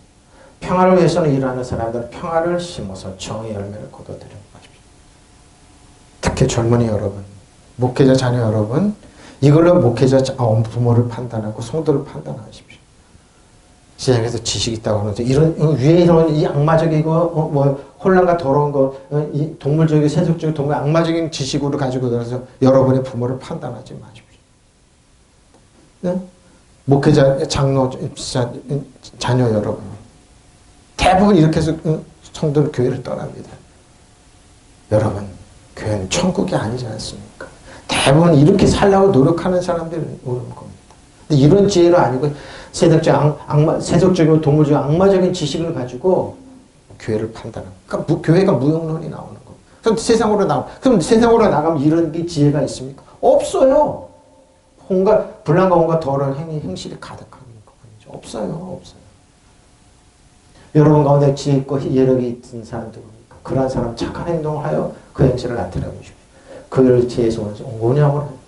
[SPEAKER 1] 평화를 위해서는 일하는 사람들은 평화를 심어서 정의 열매를 거둬들여 가십시오. 특히 젊은이 여러분, 목회자 자녀 여러분, 이걸로 목회자 부모를 판단하고 성도를 판단하십시오. 시장에서 지식이 있다고 하는데 위에 이런 이 악마적인 혼란과 더러운 이 동물적이고 세속적이고 동물 악마적인 지식으로 가지고 들어서 여러분의 부모를 판단하지 마십시오. 네? 목회자 장로 자녀 여러분 대부분 이렇게 해서 성도는 교회를 떠납니다. 여러분 교회는 천국이 아니지 않습니까? 대부분 이렇게 살려고 노력하는 사람들이 오는 겁니다. 근데 이런 지혜로 아니고 세속적이고 동물적이고 악마적인 지식을 가지고 교회를 판단하고 그러니까 교회가 무용론이 나오는 거예요. 그럼 세상으로 나가면 이런 게 지혜가 있습니까? 없어요. 불량과 온갖 더러운 행실이 가득한 거죠. 없어요. 여러분 가운데 지혜 있고 예력이 있는 사람들입니까? 그러한 사람 착한 행동을 하여 그 행실을 나타내고 싶어요. 그를 지혜에서 오냐고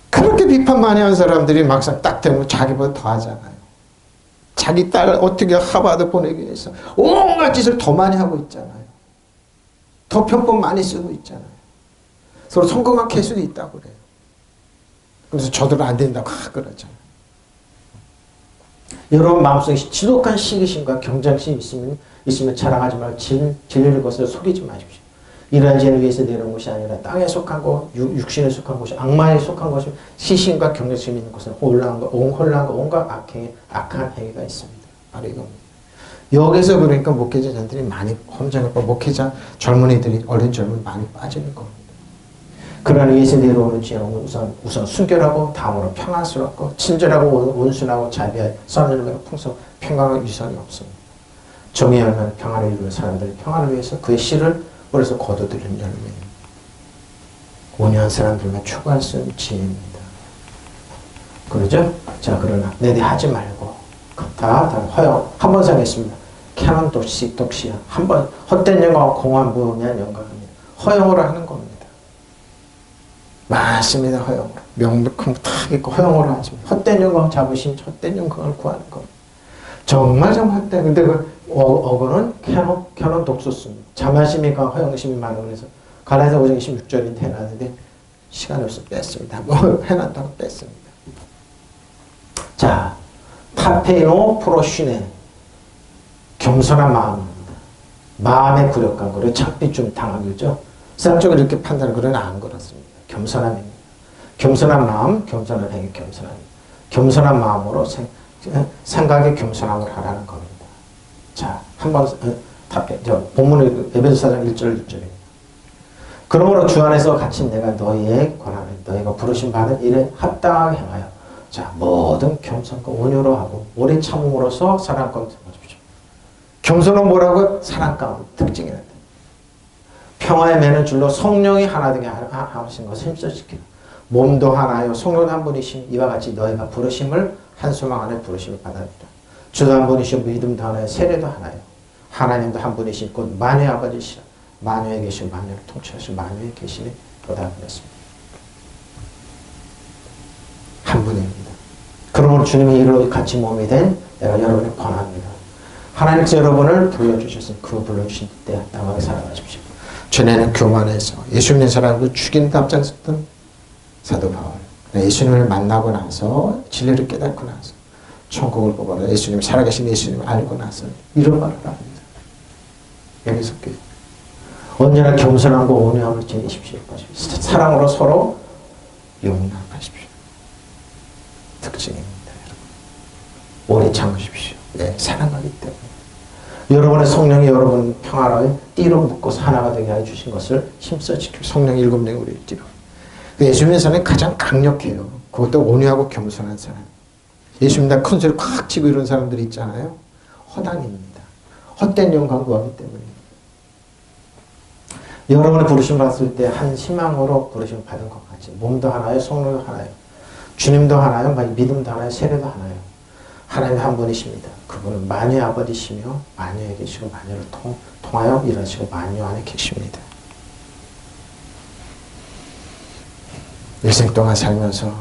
[SPEAKER 1] 그렇게 비판 많이 한 사람들이 막상 딱 되면 자기보다 더 하잖아요. 자기 딸 어떻게 하버드 보내기 위해서 온갖 짓을 더 많이 하고 있잖아요. 더 편법 많이 쓰고 있잖아요. 서로 성공한 케이스도 있다고 그래요. 그래서 저들은 안 된다고 그러잖아요. 여러분 마음속에 지독한 시기심과 경쟁심이 있으면 자랑하지 말고 진리를 거슬러 속이지 마십시오. 이러한 지혜는 위에서 내려온 것이 아니라 땅에 속한 것, 육신에 속한 것이 악마에 속한 것이 시신과 경쟁심이 있는 곳은 혼란과 온갖 악한 행위가 있습니다. 바로 이겁니다. 여기서 그러니까 목회자들이 많이 험장했고 목회자 젊은이들이 어린 젊은 많이 빠지는 겁니다. 그러나 위에서 내려오는 지혜는 우선 순결하고 다음으로 평안스럽고 친절하고 온순하고 자비하여 선을 풍성 평강과 위선이 없습니다. 정의 열매는 평안을 이루는 사람들이 평안을 위해서 그의 씨를 그래서 거둬들이는 열매입니다. 온유한 사람들만 추구할 수 있는 지혜입니다. 그러죠? 자, 그러나 내대하지 말고 다 허용 한 번 사겠습니다. 캐논 독시야 한 번 헛된 영광 공허한 무의미한 영광입니다. 허용으로 하는 겁니다. 맞습니다. 허용으로 명백한 거 다 있고 허용으로 하지 헛된 영광 잡으신 헛된 영광을 구하는 겁니다. 정말 헛된 근데 어거는 캐논 독소수입니다. 자만심이 강 허영심이 많은 그래서 가라에서 5장 26절인데 해놨는데 시간이 없어 뺐습니다. 해놨다고 뺐습니다. 자, 타페노 프로쉬네 겸손한 마음입니다. 마음의 굴욕감 그리고 창피 좀 당하겠죠. 사람적으로 이렇게 판단을 그러나 안 그렇습니다. 겸손함입니다. 겸손한 마음, 겸손한 행위, 겸손한 마음으로 생각에 겸손함을 하라는 겁니다. 자, 한번 본문의 에베소 4장 1절 6절입니다. 그러므로 주 안에서 갇힌 내가 너희에 권하는 너희가 부르심 받은 일에 합당하게 행하여 자 모든 겸손과 온유로 하고 오래 참음으로써 사랑 가운데 하십시오. 겸손은 뭐라고요? 사랑 가운데 특징이란다. 평화에 매는 줄로 성령이 하나 되게 하신 것을 힘써지키라. 몸도 하나요 성령 한 분이신 이와 같이 너희가 부르심을 한 소망 안에 부르심을 받았다. 주도 한 분이시고 믿음도 하나요 세례도 하나요. 하나님도 한 분이신 곧 만유의 아버지시라. 만유에 계신 만유를 통치하시고 만유에 계시니 보다 그랬습니다. 한 분입니다. 그러므로 주님이 이로 같이 몸이 된 내가 여러분을 권합니다. 하나님께서 여러분을 불러주셨으니 그 불러주신 때 당하게 살아가십시오. 전에는 교만해서 예수 믿는 사람을 죽인 답장했던 사도 바울. 예수님을 만나고 나서 진리를 깨닫고 나서 천국을 보고 예수님 살아계신 예수님을 알고 나서 이런 말을 합니다. 여기서 언제나 겸손함과 온유함을 지니십시오. 사랑으로 서로 용납하십시오. 특징입니다. 오래 참으십시오. 네, 사랑하기 때문에. 여러분의 성령이 여러분 평화를 띠로 묶어서 하나가 되게 해주신 것을 힘써 지키고 성령 일곱 명이 우리를 띠로. 예수 믿는 사람이 가장 강력해요. 그것도 온유하고 겸손한 사람. 예수 믿는다 큰 소리 콱 치고 이런 사람들이 있잖아요. 허당입니다. 헛된 영광 구하기 때문에. 여러분의 부르심 받았을 때 한 희망으로 부르심 받은 것 같이 몸도 하나요, 성령도 하나요, 주님도 하나요, 믿음도 하나요, 세례도 하나요. 하나님 한 분이십니다. 그분은 만유의 아버지시며 만유에 계시고 만유를 통하여 일하시고 만유 안에 계십니다. 일생 동안 살면서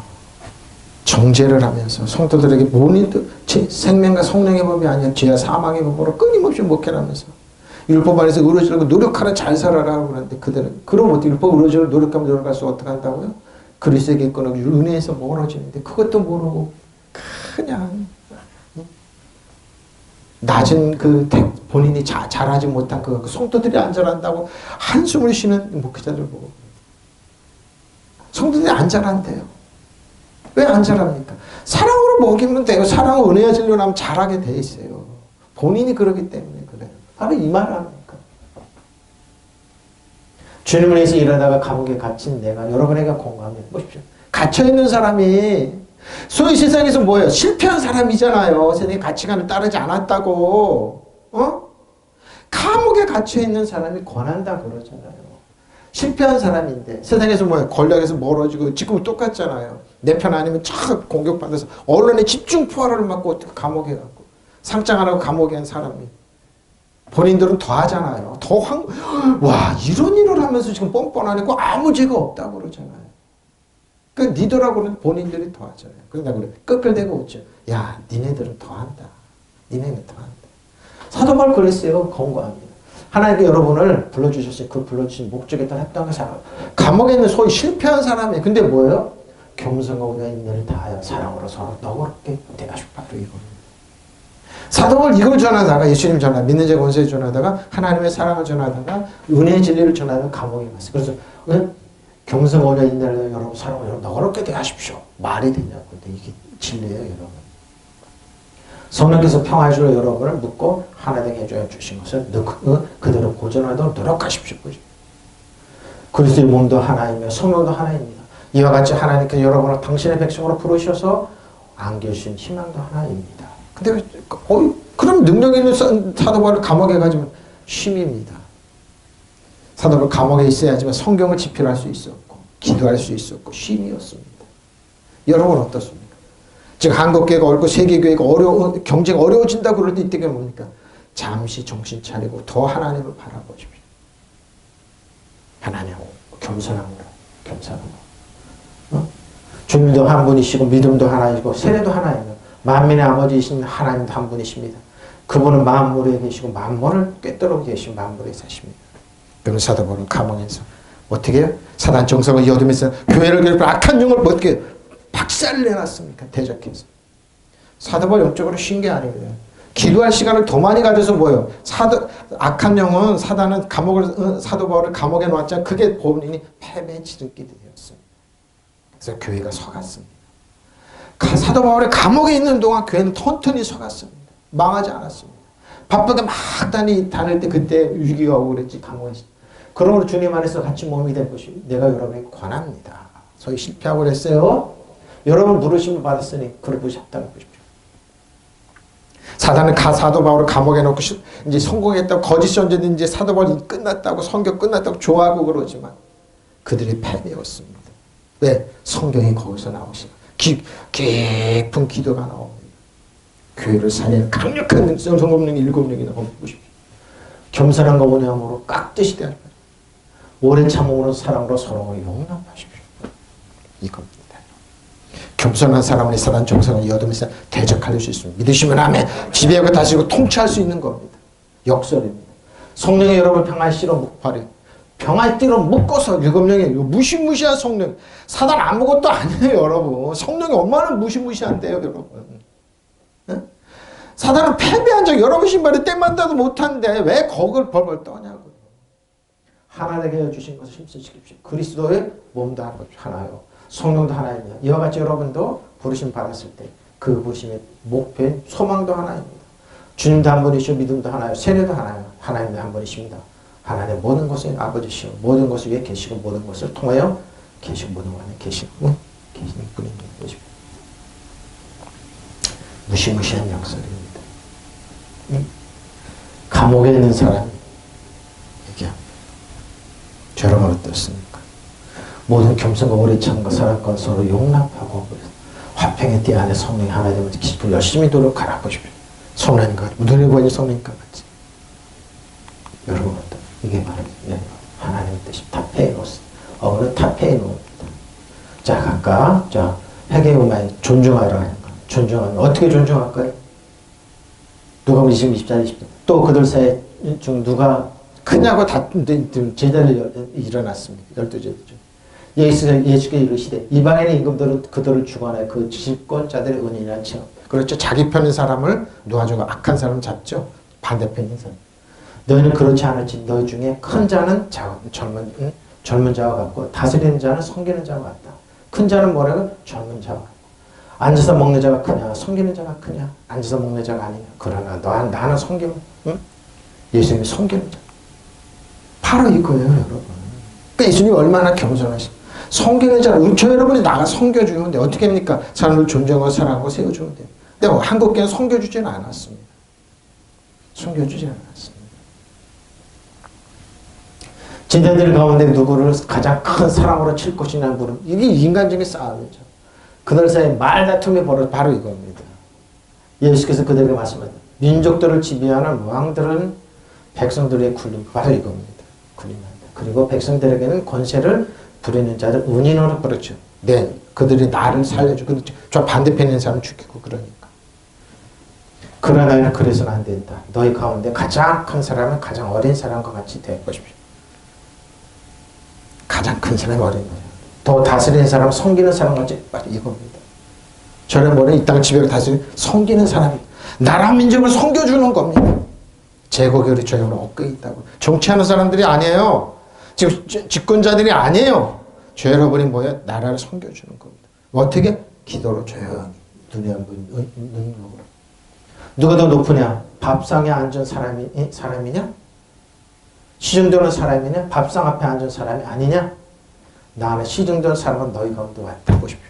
[SPEAKER 1] 정죄를 하면서 성도들에게 모든 생명과 성령의 법이 아니라 죄와 사망의 법으로 끊임없이 목회하면서 율법 안에서 의로지라고 노력하라 잘 살아라 그러는데 그들은 그럼 어떻게 율법 의로지를 노력하면 노력할수 어떻게 한다고요? 그리스도에게 끊어 은혜에서 멀어지는데 그것도 모르고 그냥 낮은 그 본인이 잘하지 못한 그 성도들이 안 잘한다고 한숨을 쉬는 목회자들 보고 성도들이 안 잘한대요. 왜 안 잘합니까? 사랑으로 먹이면 되고 사랑으로 은혜와 진리로 하면 잘하게 돼 있어요. 본인이 그러기 때문에 그래요. 바로 이 말 아닙니까? 주님을 위해서 일하다가 감옥에 갇힌 내가 여러분에게 공감합니다. 보십시오. 갇혀있는 사람이 소위 세상에서 뭐예요? 실패한 사람이잖아요. 세상의 가치관을 따르지 않았다고. 감옥에 갇혀있는 사람이 권한다 그러잖아요. 실패한 사람인데 세상에서 뭐예요? 권력에서 멀어지고 지금 똑같잖아요. 내 편 아니면 착 공격받아서 언론에 집중 포화를 맞고 감옥에 갔고 상장 안 하고 감옥에 간 사람이 본인들은 더 하잖아요. 와 이런 일을 하면서 지금 뻔뻔하니까 아무 죄가 없다고 그러잖아요. 그 니들하고는 본인들이 더 하잖아요. 그러다 그래 끄끌대고 웃죠. 야 니네들은 더 한다. 니네는 더 한다. 사도 바울 그랬어요. 권고합니다. 하나님께 여러분을 불러주셨어요. 그 불러주신 목적에 따라 합당한 사람. 감옥에 있는 소위 실패한 사람이 근데 뭐예요? 겸손과 우리가 인내를 다하여 사랑으로 서로 너그럽게 대하시고 바로 이겁니다. 사도 바울 이걸 전하다가 예수님 전하 믿는 자 권세에 전하다가 하나님의 사랑을 전하다가 은혜의 진리를 전하다가 감옥에 갔어요. 그래서 왜? 겸손과 우리가 인내를 여러분 사랑으로 여러분 너그럽게 대하십시오. 말이 되냐고. 근데 이게 진리예요 여러분. 성령께서 평화해 주려 여러분을 묻고 하나 되게 해줘야 주신 것을 그대로 보존하도록 노력하십시오. 그리스도의 몸도 하나이며 성령도 하나입니다. 이와 같이 하나님께서 여러분을 당신의 백성으로 부르셔서 안겨주신 희망도 하나입니다. 근데 그럼 능력 있는 사도 바울을 감옥에 가지면 쉼입니다. 사도 바울 감옥에 있어야지만 성경을 집필할 수 있었고 기도할 수 있었고 쉼이었습니다. 여러분 어떻습니까? 지금 한국교회가 어렵고 세계교회가 경제가 어려워진다 그럴 때 이때가 뭡니까? 잠시 정신 차리고 더 하나님을 바라보십시오. 하나님하고 겸손함으로. 주님도 한 분이시고 믿음도 하나이고 세례도 하나이고 만민의 아버지이신 하나님도 한 분이십니다. 그분은 만물에 계시고 만물을 꿰뚫어 계시고 만물에 사십니다. 그러면 사도 바울은 감옥에서 어떻게 해요? 사단 정석을 이어두면서 교회를 괴롭히는 악한 영을 어떻게 박살을 내놨습니까? 대적해서. 사도 바울 영적으로 쉰 게 아니에요. 기도할 시간을 더 많이 가져서 뭐예요? 악한 영은 사단은 사도 바울을 감옥에 놓았잖아요. 그게 본인이 패배의 지름길이 되었습니다. 그래서 교회가 서갔습니다. 사도 바울이 감옥에 있는 동안 교회는 튼튼히 서갔습니다. 망하지 않았습니다. 바쁘게 막 다닐 때 그때 위기가 오고 그랬지 감옥에서. 그러므로 주님 안에서 같이 몸이 될 것이 내가 여러분에게 권합니다. 소위 실패하고 그랬어요. 여러분 부르심을 받았으니 그를 부르셨다는 것이죠. 사단은 사도 바울을 감옥에 넣고 이제 성공했다고 거짓 선전이 이제 사도 바울이 끝났다고 성경 끝났다고 좋아하고 그러지만 그들이 패배였습니다. 왜? 성경이 거기서 나오시나 깊은 기도가 나옵니다. 교회를 살리는 강력한 성공능 7명이 나옵니다. 겸손한 거보냐므로 깍듯이 대하지 마십시오. 오래 참음으로 사랑으로 서로 용납하십시오. 이겁니다. 겸손한 사람은 사단 정성을 이어두면서 대적할 수 있습니다. 믿으시면 아멘. 지배하고 다스리고 통치할 수 있는 겁니다. 역설입니다. 성령이 여러분 평화의 씨로 묶어버려. 평화의 띠로 묶어서 7명의 무시무시한 성령. 사단 아무것도 아니에요 여러분. 성령이 얼마나 무시무시한데요 여러분. 네? 사단은 패배한 적 여러분 신발에 때만다도 못한데 왜 거기를 벌벌 떠냐고요. 하나 되게 해주신 것을 힘써 지킵시오. 그리스도의 몸도 하나요. 성령도 하나입니다. 이와 같이 여러분도 부르심 받았을 때 그 부심의 목표인 소망도 하나입니다. 주님도 한 분이시오. 믿음도 하나요. 세례도 하나요. 하나님도 한 분이십니다. 하나님 모든 것의 아버지시오. 모든 것을 위해 계시고 모든 것을 통하여 계시고 모든 것 안에 계시는 분입니다. 무시무시한 역설입니다. 감옥에 있는 사람이 얘기합니다. 여러분 어떻습니까? 모든 겸손과 오래 참과 사랑과 서로 용납하고 화평의 띠 안에 성령이 하나 되면 기쁨 열심히 노력하라 보십시오. 성령님과 같이 누리고 성령님과 같이 여러분 어떠? 이게 바로 하나님의 뜻이 타페이노스. 어는 타페이노입니다. 자 각각 자 회개요마에 존중하라 하는 거. 존중하면 어떻게 존중할까요? 누가복음 24, 20절 또 그들 사이 중 누가 크냐고 다툰 제자들이 일어났습니다. 12제자 중. 예수께서 이르시되 이방인의 임금들은 그들을 주관하여 그 집권자들의 은인이라 쳐. 그렇죠. 자기 편인 사람을 놓아주고 악한 사람을 잡죠. 반대편인 사람. 너희는 그렇지 않을지 너희 중에 큰 자는 젊은 자와 같고 다스리는 자는 섬기는 자와 같다. 큰 자는 뭐라고? 젊은 자와 같고 앉아서 먹는 자가 크냐 섬기는 자가 크냐 앉아서 먹는 자가 아니냐. 그러나 나는 섬기는 예수님이 섬기는 자. 바로 이거예요 여러분. 그러니까 예수님이 얼마나 겸손하시 섬기는 자는 저 여러분이 나가 섬겨주는데 어떻게 합니까? 사람을 존중하고 사랑하고 세워주면 돼요. 근데 한국교회는 섬겨주지는 않았습니다. 섬겨주지 않았습니다. 제자들 가운데 누구를 가장 큰 사랑으로 칠 것이냐는 물음. 이게 인간적인 싸움이죠. 그들 사이에 말다툼이 벌어져 바로 이겁니다. 예수께서 그들에게 말씀하셨다. 민족들을 지배하는 왕들은 백성들의 굴림 바로 이겁니다. 굴림한다. 그리고 백성들에게는 권세를 부리는 자들 은인으로 그렇죠. 네, 그들이 나를 살려주고 저 반대편에 있는 사람 죽이고 그러니까. 그러나 너희는 그래서는 안 된다. 너희 가운데 가장 큰 사람은 가장 어린 사람과 같이 될 것입니다. 가장 큰 사람이 어린 거예요. 더 다스리는 사람은 섬기는 사람같이 이겁니다. 저는 뭐래 이 땅 지배를 다스리는 섬기는 사람이 나라 민족을 섬겨주는 겁니다. 제국이 저희는 엇겨 있다고. 정치하는 사람들이 아니에요. 지금 집권자들이 아니에요. 저 여러분이 뭐예요? 나라를 섬겨주는 겁니다. 어떻게? 기도로 조용히 눈에 안 보이는 능력으로. 누가 더 높으냐? 밥상에 앉은 사람이냐? 시중되는 사람이냐? 밥상 앞에 앉은 사람이 아니냐? 나는 시중되는 사람은 너희 가운데 왔다 보십시오.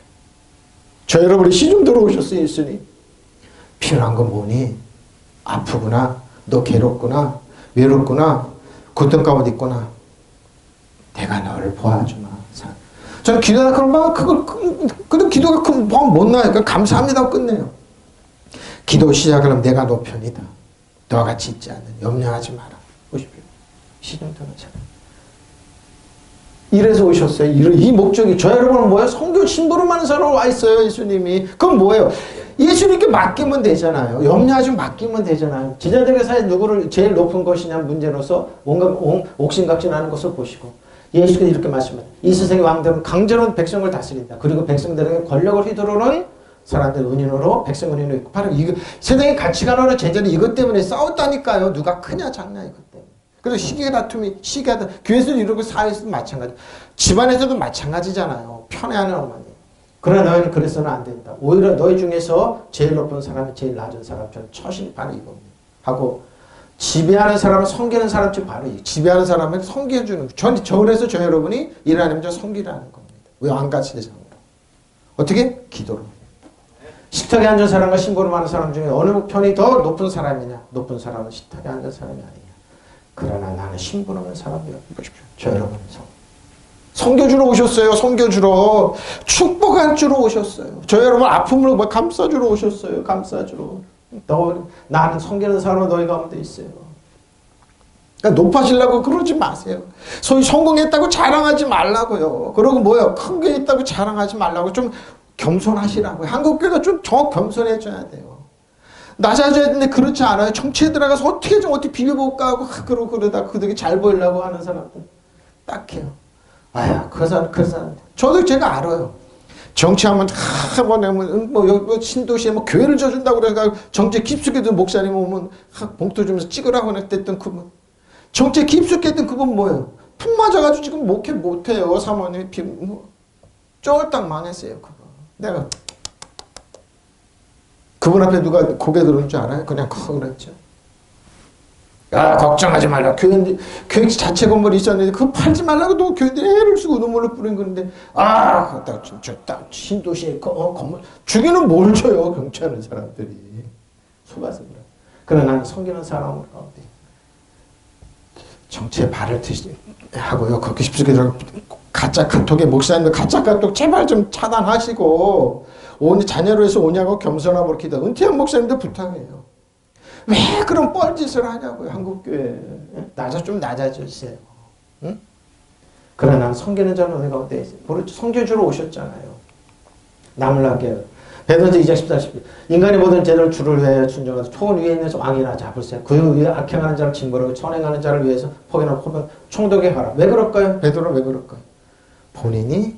[SPEAKER 1] 저 여러분이 시중되러 오셨어요. 예수님. 필요한 건 뭐니? 아프구나. 너 괴롭구나. 외롭구나. 고통 가운데 있구나. 내가 너를 도와주마. 저는 기도하다 그러면 그래도 기도가 못 나니까 감사합니다 끝내요. 기도 시작을 하면 내가 너 편이다. 너와 같이 있지 않는 염려하지 마라. 보십시오. 시중되는 사람. 이래서 오셨어요. 이 목적이 저 여러분은 뭐예요? 성교 심부름하는 사람으로 와 있어요. 예수님이. 그럼 뭐예요? 예수님께 맡기면 되잖아요. 염려하지 맡기면 되잖아요. 제자들의 사이에 누구를 제일 높은 것이냐 문제로서 뭔가 옥신각신하는 것을 보시고 예수께서 이렇게 말씀합니다. 이 세상의 왕들은 강제로 백성을 다스린다. 그리고 백성들에게 권력을 휘두르는 사람들 은인으로 백성 은인으로 있고 바로 이거 세상의 가치관으로 제자들이 이것 때문에 싸웠다니까요. 누가 크냐 작냐 이것 때문에. 그래서 시기의 다툼이 시기하다. 교회에서도 이러고 사회에서도 마찬가지. 집안에서도 마찬가지잖아요. 편애하는 어머니. 그러나 너희는 그래서는 안 된다. 오히려 너희 중에서 제일 높은 사람이 제일 낮은 사람처럼 처신이 바로 이겁니다. 하고 지배하는 사람을 섬기는 사람처럼 바로 지배하는 사람을 섬겨주는 그래서 저 여러분이 일하는 저 섬기라는 겁니다. 왜 왕같이 대상으로. 어떻게? 기도로. 식탁에 앉은 사람과 심부름하는 사람 중에 어느 편이 더 높은 사람이냐. 높은 사람은 식탁에 앉은 사람이 아니냐. 그러나 나는 심부름하는 사람이라고 보십시오. 저 여러분은 섬겨주러 오셨어요. 섬겨주러. 축복할 주러 오셨어요. 저 여러분 아픔을 감싸주러 오셨어요. 감싸주러. 나는 섬기는 사람은 너희 가운데 있어요. 그러니까 높아지려고 그러지 마세요. 소위 성공했다고 자랑하지 말라고요. 그리고 뭐요? 큰 게 있다고 자랑하지 말라고 좀 겸손하시라고요. 한국교회가 좀 더 겸손해져야 돼요. 낮아져야 되는데 그렇지 않아요. 정치에 들어가서 어떻게 비벼볼까 하고 그러다 그들이 잘 보이려고 하는 사람들 딱해요. 아야 그 사람 저도 제가 알아요. 정치하면 뭐 신도시에 뭐 교회를 져준다고 그래가 정치에 깊숙이 든 목사님 오면 봉투 주면서 찍으라고 했던 그분. 정치에 깊숙이 했던 그분 뭐예요? 푹 맞아가지고 지금 목회 못해요. 사모님이 쫄딱 망했어요. 그거. 내가 그분 앞에 누가 고개 들은 줄 알아요? 그냥 그랬죠. 야, 걱정하지 말라. 교회 자체 건물이 있었는데 그거 팔지 말라고 또 교인들이 애를 쓰고 눈물을 뿌린 건데, 그다 진짜 신도시에 건물 주기는 뭘 줘요, 경치하는 사람들이. 속았습니다. 그러나 나는 섬기는 사람으로 가운데 정치에 발을 하고요. 그렇게 쉽게 가짜 카톡에 목사님들 가짜 카톡 제발 좀 차단하시고, 자녀로 해서 오냐고 겸손하고 이렇게 은퇴한 목사님들 부탁해요. 왜 그런 뻘짓을 하냐고요, 한국교회. 좀 낮아주세요. 응? 그러나 나는 섬기는 자는 어디 가운데 있어요. 섬겨주러 오셨잖아요. 남을 아껴요. 베드로서 2장 14절. 인간이 모든 제도를 주를 위하여 순종하서 초원 위에 있는 왕이나 잡을세. 그 위에 악행하는 자를 징벌하고 선행하는 자를 위해서 포기나 포병 총독에 하라. 왜 그럴까요? 베드로는 왜 그럴까요? 본인이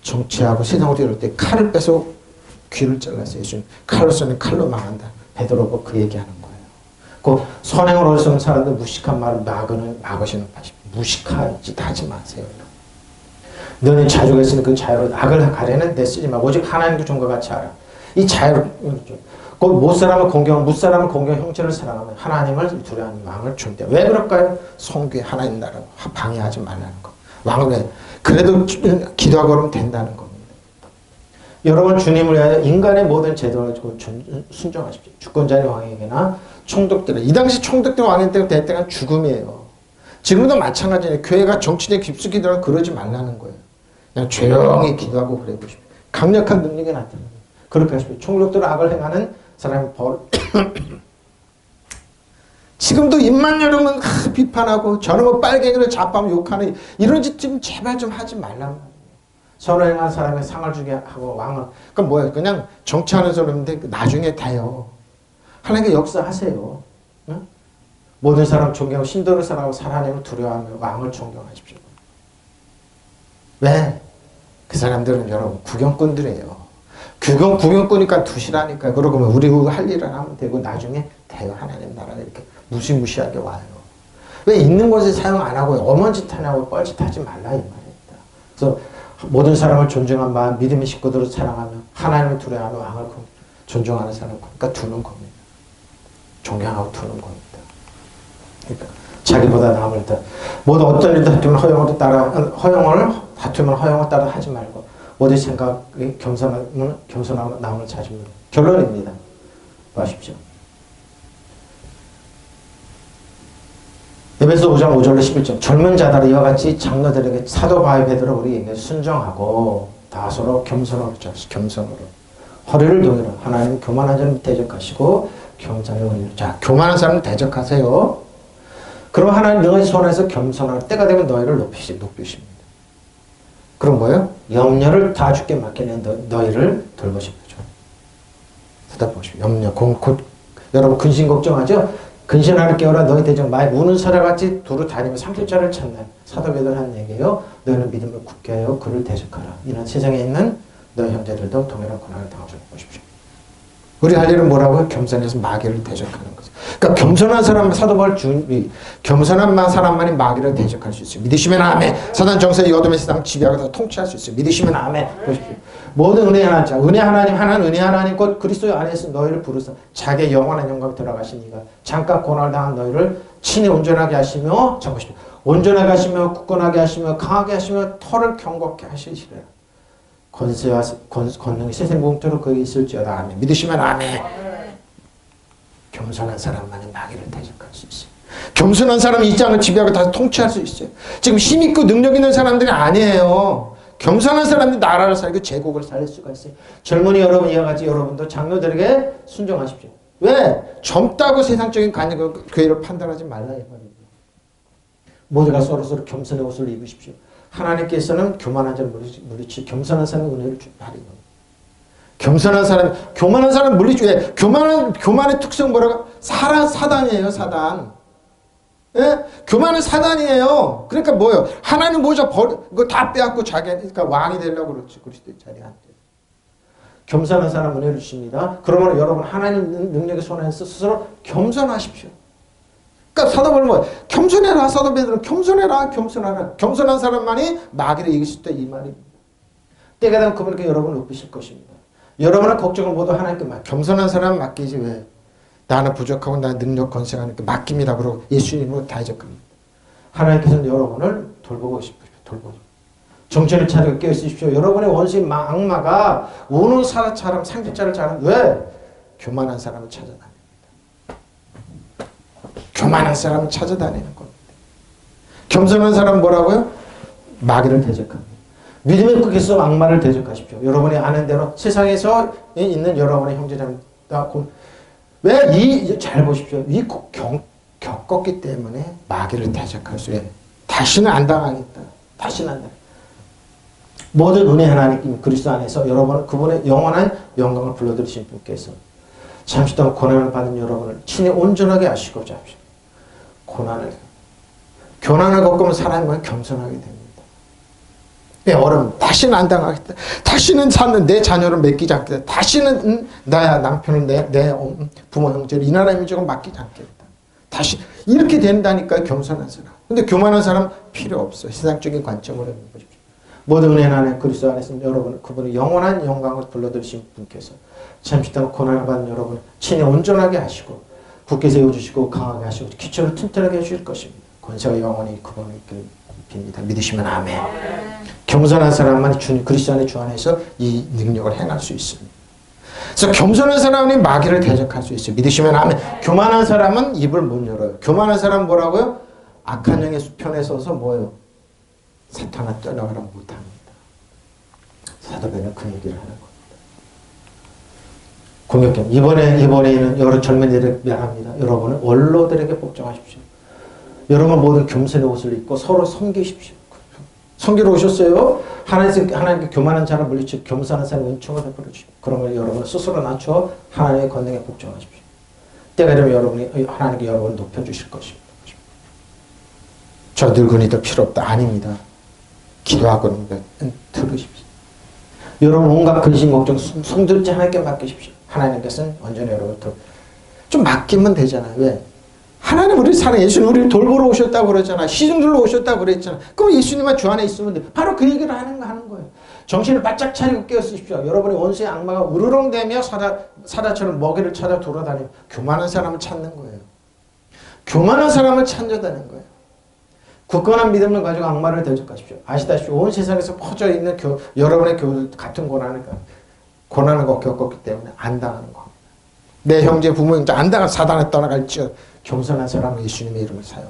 [SPEAKER 1] 정치하고 세상으로 이럴 때 칼을 빼서 귀를 잘랐어요. 예수님 칼로서는 칼로 망한다. 베드로가 그 얘기하는 거예요. 그 선행을 어리석은 사람들 무식한 말을 막으시는 것이 무식한 짓 하지 마세요. 너는 자주가 있으니 그 자유로 악을 가려는 데 쓰지 마. 오직 하나님도 종과 같이 알아. 이 자유를 못사람을 공경, 무사람을 공경, 형제를 사랑하면 하나님을 두려워하는 왕을 존대. 왜 그럴까요? 성교에 하나님 나라고 방해하지 말라는 거. 왕을 해. 그래도 기도하고 그러면 된다는 겁니다. 여러분 주님을 위하여 인간의 모든 제도를 순종하십시오. 주권자의 왕에게나 총독들은, 이 당시 총독들 왕일 때 대때가 죽음이에요. 지금도 마찬가지예요. 교회가 정치에 깊숙이 들어가 그러지 말라는 거예요. 그냥 조용히 기도하고 그래 보십시오. 강력한 능력이 나타나요. 그렇게 하십시오. 총독들 악을 행하는 사람이 지금도 입만 열으면 비판하고 저놈의 빨갱이를 잡아면 욕하는 이런 짓 좀 제발 좀 하지 말란 말이에요. 선행한 사람의 상을 주게 하고 왕을, 그럼 뭐예요? 그냥 정치하는 사람인데 나중에 다요. 하나님께 역사하세요. 응? 모든 사람 존경하고 신도를 사랑하고 하나님을 두려워하며 왕을 존경하십시오. 왜? 그 사람들은 여러분 구경꾼들이에요. 구경꾼이니까 두시라니까. 그러고 우리 할 일을 하면 되고 나중에 돼요. 하나님 나라가 이렇게 무시무시하게 와요. 왜 있는 곳에 사용 안 하고 어머니 짓 하냐고 뻘짓 하지 말라 이 말입니다. 그래서 모든 사람을 존중한 마음, 믿음의 식구들을 사랑하며 하나님을 두려워하며 왕을 존중하는 사람, 그러니까 두는 겁니다. 존경하고 두는 겁니다. 그러니까 자기보다 남을 더 모두 어떤 일도 다투면 허영을 따라 하지 말고 모든 생각에 겸손하고 남을 찾으면 결론입니다. 보십시오. 에베소 5장 5절로 11절. 젊은 자들아 이와 같이 장로들에게 사도 바울 베드로 우리에게 순종하고 다소로 겸손으로 허리를 동이라. 하나님 교만한 자는 대적하시고 겸손을 원리로. 자, 교만한 사람을 대적하세요. 그럼 하나님 너희 손에서 겸손할 때가 되면 너희를 높이십니다. 그럼 뭐예요? 염려를 다 주께 맡기는 너희를 돌보십니다. 쳐다보십시오. 염려, 여러분 근심 걱정하죠? 근신하를 깨우라 너희 대적 많이 우는 사람같이 두루 다니며 30자를 찾는 사도 베드로는 한 얘기예요. 너희는 믿음을 굳게 하여 그를 대적하라. 이는 세상에 있는 너희 형제들도 동일한 고난을 당하지 보십시오. 우리 할 일은 뭐라고요? 겸손해서 마귀를 대적하는 거죠. 그러니까 겸손한 사람, 사도 바울 겸손한 사람만이 마귀를 대적할 수 있어요. 믿으시면 아멘. 사단 정세 이 어둠의 세상 지배하고 통치할 수 있어요. 믿으시면 아멘. 보십시오. 모든 은혜 하나님, 은혜 하나님, 은혜 하나님 곧 그리스도 안에서 너희를 부르사 자기의 영원한 영광에 들어가신 이가 잠깐 고난을 당한 너희를 친히 온전하게 하시며, 보십시오. 온전하게 하시며 굳건하게 하시며 강하게 하시며 털을 경고케 하시리라. 권세와 권능이 세생봉토로 그에게 있을지어다. 아멘. 믿으시면 아멘. 겸손한 사람만이 마귀를 대적할 수 있어요. 겸손한 사람이 이 땅을 지배하고 다 통치할 수 있어요. 지금 힘있고 능력 있는 사람들이 아니에요. 겸손한 사람들이 나라를 살고 제국을 살릴 수가 있어요. 젊은이 여러분 이와 같이 여러분도 장로들에게 순종하십시오. 왜? 젊다고 세상적인 관념 교회를 판단하지 말라 이 말입니다. 모두가 서로서로 겸손의 옷을 입으십시오. 하나님께서는 교만한 자를 물리치 겸손한 사람의 은혜를 주시는 겸손한 사람, 교만한 사람 물리치. 왜? 교만의 특성 뭐라고? 사단이에요, 사단. 예? 교만은 사단이에요. 그러니까 뭐예요? 하나님 모자 이거 다 빼앗고 자기가 왕이 되려고 그렇지. 그리스도의 자리에 안 돼. 겸손한 사람 은혜를 주십니다. 그러면 여러분 하나님 능력의 손에서 스스로 겸손하십시오. 그러니까 사도 바울은 뭐예요? 겸손해라. 사도 베드로는 겸손해라. 겸손한 사람만이 마귀를 이길 수 있다 이 말입니다. 때가 되면 그분께 여러분을 높이실 것입니다. 여러분의 걱정을 모두 하나님께 겸손한 사람 맡기지 왜? 나는 부족하고 나는 능력 건색하니까 맡깁니다. 그러고 예수님으로 대적합니다. 하나님께서는 여러분을 돌보고 싶으십시오. 돌보고. 정체를 차리고 깨어있으십시오. 여러분의 원수인 악마가 우는 사람 상직자를 자는 왜? 교만한 사람을 찾아다닙니다. 교만한 사람을 찾아다니는 겁니다. 겸손한 사람은 뭐라고요? 마귀를 대적합니다. 믿음의 국에서 악마를 대적하십시오. 여러분이 아는 대로 세상에서 있는 여러분의 형제자매 왜 잘 보십시오. 겪었기 때문에 마귀를 대적할 수 있어요. 다시는 안 당하겠다. 다시는 안 당하겠다. 모든 은혜 하나님 그리스도 안에서 여러분 그분의 영원한 영광을 불러들이신 분께서 잠시 동안 고난을 받은 여러분을 친히 온전하게 하시고자 합시다. 고난을 겪으면 사람은 겸손하게 됩니다. 여러분 다시는 안 당하겠다. 다시는 내 자녀를 맡기지 않겠다. 다시는 나야 남편을 내 부모 형제를 이 나라의 민족을 맡기지 않겠다. 다시 이렇게 된다니까요. 겸손한 사람. 근데 교만한 사람 필요 없어요. 세상적인 관점으로 보십시오. 모든 은혜 안에 그리스도 안에서 여러분 그분의 영원한 영광을 불러들이신 분께서 잠시 동안 고난을 받은 여러분 친히 온전하게 하시고 굳게 세워주시고 강하게 하시고 기초를 튼튼하게 해주실 것입니다. 권세와 영원히 그분을 빕니다. 믿으시면 아멘. 겸손한 사람만 그리스도 안에 주 안에서 이 능력을 행할 수 있습니다. 그래서 겸손한 사람은 마귀를 대적할 수 있어요. 믿으시면 아멘. 교만한 사람은 입을 못 열어요. 교만한 사람은 뭐라고요? 악한 영의 편에 서서 뭐예요? 사탄아 떠나가라 못합니다. 사도행전은 그 얘기를 하는 겁니다. 공격경 이번에는 여러 젊은이들을 미안합니다. 여러분은 원로들에게 복종하십시오. 여러분 모두 겸손의 옷을 입고 서로 섬기십시오. 섬기러 오셨어요. 하나님께 교만한 자를 물리치고 겸손한 사람의 은총을 베풀어 주십시오. 그러면 여러분 스스로 낮춰 하나님의 권능에 복종하십시오. 때가 되면 여러분이 하나님께 여러분을 높여주실 것입니다. 저 늙은이들 필요 없다. 아닙니다. 기도하고 들으십시오. 여러분 온갖 근심 걱정 손들지 하나님께 맡기십시오. 하나님께서는 언제나 여러분을 좀 맡기면 되잖아요. 왜? 하나님 우리를 사랑해. 예수님 우리를 돌보러 오셨다고 그러잖아. 시중들로 오셨다고 그랬잖아. 그럼 예수님만 주 안에 있으면 돼. 바로 그 얘기를 하는 거예요. 정신을 바짝 차리고 깨어쓰십시오. 여러분의 원수의 악마가 우르렁대며 사자처럼 먹이를 찾아 돌아다니며 교만한 사람을 찾는 거예요. 교만한 사람을 찾아다니는 거예요. 굳건한 믿음을 가지고 악마를 대적하십시오. 아시다시피 온 세상에서 퍼져 있는 여러분의 교우들 같은 고난을 겪었기 때문에 안 당하는 겁니다. 내 형제 부모 형제 안 당한 사단에 떠나갈지어 겸손한 사람은 예수님의 이름을 사용.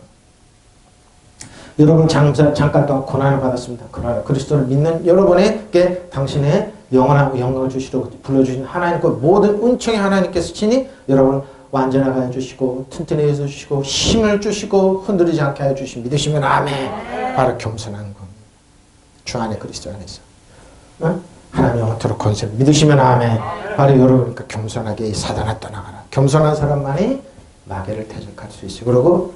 [SPEAKER 1] 여러분 잠깐 동안 고난을 받았습니다. 그러나 그리스도를 믿는 여러분에게 당신의 영원한 영광을 주시려고 불러주신 하나님 그 모든 은총의 하나님께서 친히 여러분을 완전하게 해주시고 튼튼히 해주시고 힘을 주시고 흔들리지 않게 해주시면 믿으시면 아멘. 바로 겸손한 겁니다. 주 안에 그리스도 안에서 하나님 영원토록 권세를 믿으시면 아멘. 바로 여러분 겸손하게 사단아 떠나가라. 겸손한 사람만이 마귀를 대적할 수 있어요. 그리고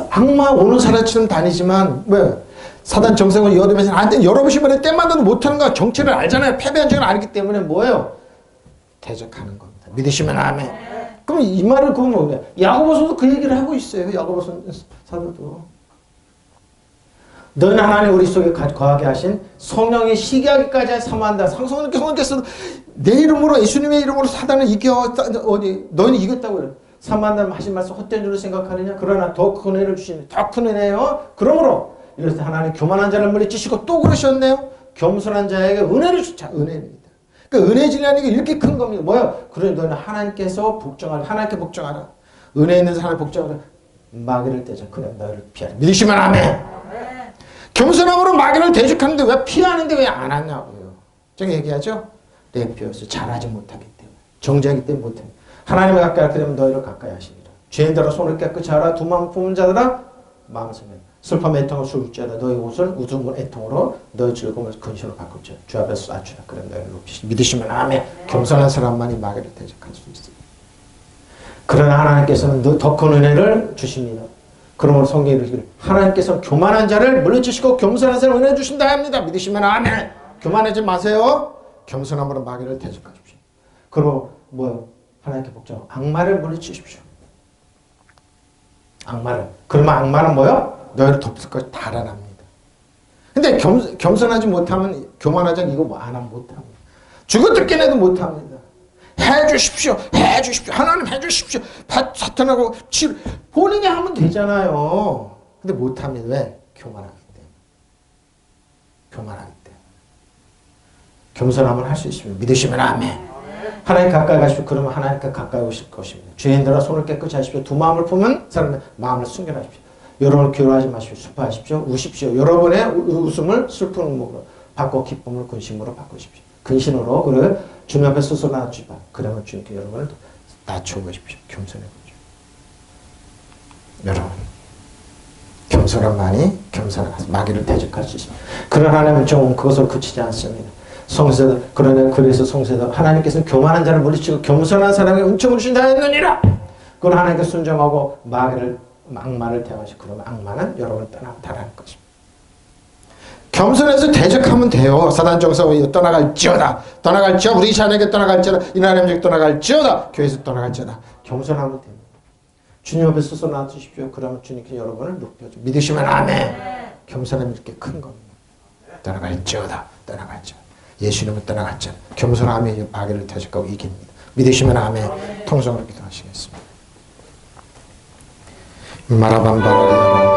[SPEAKER 1] 악마 오는 사람처럼 다니지만 왜? 사단 정성을 이어두면서 안 돼. 여러분이 때마다 못하는 거 정체를 알잖아요. 패배한 적을 알기 때문에 뭐예요? 대적하는 겁니다. 믿으시면 아멘. 그럼 이 말을 그러면 뭐냐? 야고보서도 그 얘기를 하고 있어요. 야고보서 사도도. 너는 하나님 우리 속에 거하게 하신 성령이 시기하기까지 사모한다. 성령께서 내 이름으로 예수님의 이름으로 사단을 너는 이겼다고 그래. 사모한다면 하신 말씀 헛된 줄로 생각하느냐? 그러나 더 큰 은혜를 주시네. 더 큰 은혜요. 그러므로 이래서 하나님 교만한 자를 물리치시고 또 그러셨네요. 겸손한 자에게 은혜를 주자. 은혜입니다. 그러니까 은혜지라는 게 이렇게 큰 겁니다. 뭐야? 그래 너는 하나님께서 복종하라. 하나님께 복종하라. 은혜 있는 사람을 복종하라. 마귀를 대적. 그래 너를 피하라. 믿으시면 아멘. 겸손함으로 마귀를 대적하는데 왜 피하는데 왜 안 하냐고요. 제가 얘기하죠. 랩피어스 잘하지 못하기 때문에. 정죄하기 때문에 못해. 하나님을 가까이 하게 되면 너희를 가까이 하시리라. 죄인들아 손을 깨끗이 하라. 두 마음 품은 자들아 마음을 섬기라. 슬픔 애통을 술자다. 너희 옷을 웃음을 애통으로 너희 즐거움을 근심으로 바꿀자. 주 앞에서 낮추라. 그럼 너희를 높이시. 믿으시면 아멘. 겸손한 사람만이 마귀를 대적할 수 있어요. 그러나 하나님께서는 더 큰 은혜를 주십니다. 그러므로 성경에 이르기를 하나님께서 교만한 자를 물리치시고 겸손한 자를 은혜 주신다 합니다. 믿으시면 아멘. 교만하지 마세요. 겸손함으로 마귀를 대적하십시오. 그러므로 뭐요? 하나님께 복종. 악마를 물리치십시오. 악마를. 그러면 악마는 뭐요? 너희를 덮을 것이 달아납니다. 근데 겸손하지 못하면, 교만하자 이거 뭐 안 하면 못합니다. 죽어뜯긴 해도 못합니다. 해주십시오. 해주십시오. 하나님 해주십시오. 사탄하고 치료. 본인이 하면 되잖아요. 근데 못합니다. 왜? 교만하기 때문에. 교만하기 때문에. 겸손하면 할 수 있습니다. 믿으시면 아멘. 하나님 가까이 가십시오. 그러면 하나님께 가까이 오실 것입니다. 죄인들아 손을 깨끗이 하십시오. 두 마음을 품은 사람의 마음을 숨겨하십시오. 여러분을 괴로워하지 마십시오. 슬퍼하십시오. 우십시오. 여러분의 웃음을 슬픈 음으로 바꿔 기쁨을 근심으로 바꾸십시오. 근심으로 그래 주님 앞에 스스로 낮추바. 그러면 주님께 여러분을 낮추어 보십시오. 겸손해 보십시오. 여러분 겸손함만이 겸손한 마귀를 대적할 수 있습니다. 그런 하나님은 좀 그것을 그치지 않습니다. 성세들 그래서 성세들 하나님께서는 교만한 자를 물리치고 겸손한 사람에게 은총을 주신다 했느니라. 그건 하나님께 순종하고 악마를 대하시고 그러면 악마는 여러분을 떠나가는 것입니다. 겸손해서 대적하면 돼요. 사단 정사 떠나갈지어다. 우리 자녀에게 떠나갈지어다. 이 나라의 떠나갈지어다. 교회에서 떠나갈지어다. 겸손하면 됩니다. 주님 앞에 서서 놔두십시오. 그러면 주님께 여러분을 높여줘. 믿으시면 아멘. 겸손함이 이렇게 큰 겁니다. 떠나갈지어다. 예수님은 떠나갈지어다. 겸손함이 마귀를 대적하고 이깁니다. 믿으시면 아멘. 통성으로 기도하시겠습니다. 마라밤바라리다라